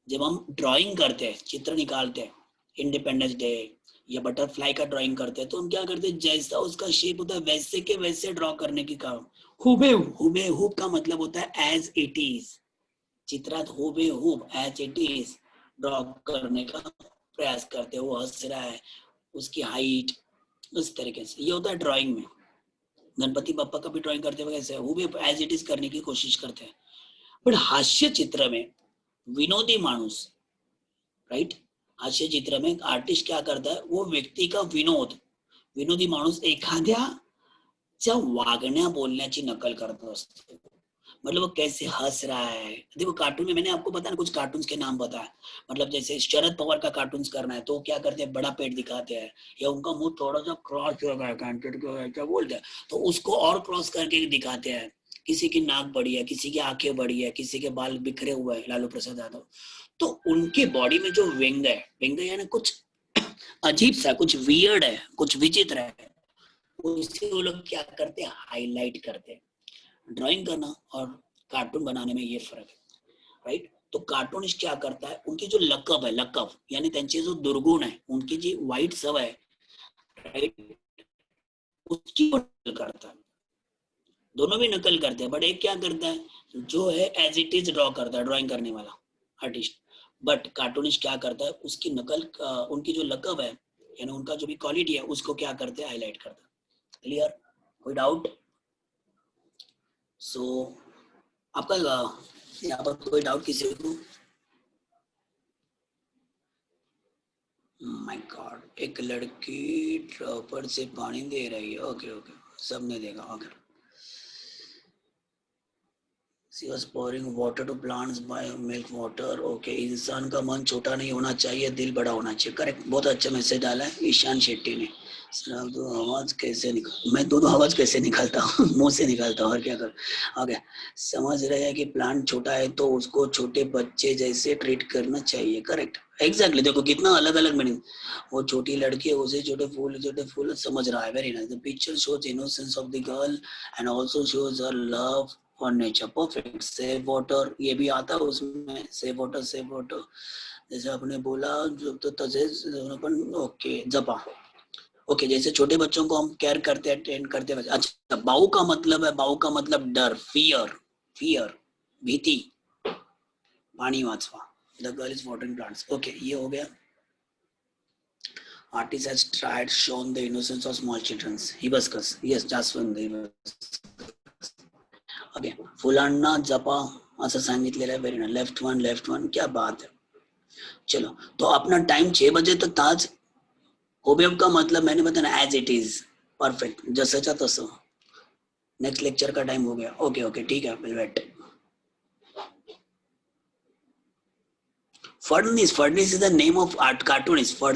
जब हम ड्राइंग करते हैं, चित्र निकालते हैं, इंडिपेंडेंस डे या बटरफ्लाई का ड्राइंग करते हैं, तो हम क्या करते हैं, जैसा उसका शेप होता है वैसे के वैसे ड्रॉ करने की काम। हुबेहूब का मतलब होता है एज इट इज, चित्रात हुबेहूब एज इट इज ड्रॉ करने का प्रयास करते हैं। वो हंस रहा है, उसकी हाइट, उस तरीके से ये होता है ड्राइंग में। गणपति बाप्पा का भी ड्राइंग करते हुए कैसे हुबेहूब एज इट इज करने की कोशिश करते हैं। बट हास्य चित्र में विनोदी माणूस, राइट, हास्य चित्र में आर्टिस्ट क्या करता है, वो व्यक्ति का विनोदी माणूस एखाद्याच्या वागण्या बोलण्याची नकल करत असतो। मतलब वो कैसे हंस रहा है। देखो कार्टून में मैंने आपको बताया ना, कुछ कार्टून्स के नाम बताया, मतलब जैसे शरद पवार का कार्टून्स करना है तो क्या करते हैं, बड़ा पेट दिखाते हैं, या उनका मुंह थोड़ा सा क्रॉस होगा है, क्या बोलते हैं, तो उसको और क्रॉस करके दिखाते हैं। किसी की नाक बड़ी है, किसी की आंखें बड़ी है, किसी के बाल बिखरे हुए हैं, लालू प्रसाद यादव। तो उनकी बॉडी में जो व्यंग है यानी कुछ अजीब सा, कुछ वियर्ड है, कुछ विचित्र है, उसे वो लोग क्या करते हैं, हाईलाइट करते हैं। ड्राइंग करना और कार्टून बनाने में ये फर्क है, राइट। तो कार्टूनिस्ट क्या करता है, उनकी जो लकब है, लकब यानी त्यांचे जो दुर्गुण है, उनकी जी वाइट सवय है, राइट, उसकी नकल करता है। दोनों भी नकल करते हैं, बट एक क्या करता है, जो है एज इट इज ड्रॉ करता है, ड्राइंग करने वाला आर्टिस्ट। बट कार्टूनिस्ट क्या करता है, उसकी नकल, उनकी जो लकब है यानी उनका जो भी क्वालिटी है उसको क्या करते हैं, हाईलाइट करता है। क्लियर? कोई डाउट? सो आपका यहाँ पर कोई डाउट किसी को? माय गॉड, एक लड़की ड्रॉपर से पानी दे रही है, ओके ओके, सबने देखा, okay She was pouring water to plants by milk water. Okay, इंसान का मन छोटा नहीं होना चाहिए, दिल बड़ा होना चाहिए. करेक्ट. बहुत अच्छा मैसेज डाला है ईशान शेट्टी ने. सर आप दो आवाज कैसे निकाल, मैं दोनों आवाज कैसे निकालता हूँ मुंह से निकालता हूँ और क्या कर. ओके, समझ रहे हैं कि प्लांट छोटा है तो उसको छोटे बच्चे जैसे ट्रीट करना चाहिए. करेक्ट. एग्जैक्टली. देखो कितना अलग अलग मीनिंग. वो छोटी लड़की है, उसे छोटे फूल समझ रहा है. Very nice. The picture shows innocence of the girl and also shows her love for nature. Perfect. Save water ये भी आता है उसमें. सेव वाटर जैसे आपने बोला जो तो तसेच अपन. ओके जपा. ओके, जैसे छोटे बच्चों को हम केयर करते हैं, ट्रेन करते हैं. अच्छा, बाऊ का मतलब है, बाऊ का मतलब डर, फियर. फियर, भीति. पानी वाचवा. The girl is watering plants. Okay, ये हो गया. Artist has tried shown the innocence of small children. Hibiscus. Yes, जास्वंद. ओके, फुलांना जपा असं सांगितलेलं आहे. Very nice. Left one. क्या बात है. चलो, तो अपना टाइम 6 बजे तक था आज. ओबेब का मतलब मैंने बताया एज इट इज. परफेक्ट. जसंच्या तसं. नेक्स्ट लेक्चर का टाइम हो गया. ओके ठीक है. Will wait. Fadnis is the name of art cartoonist. Fadnavis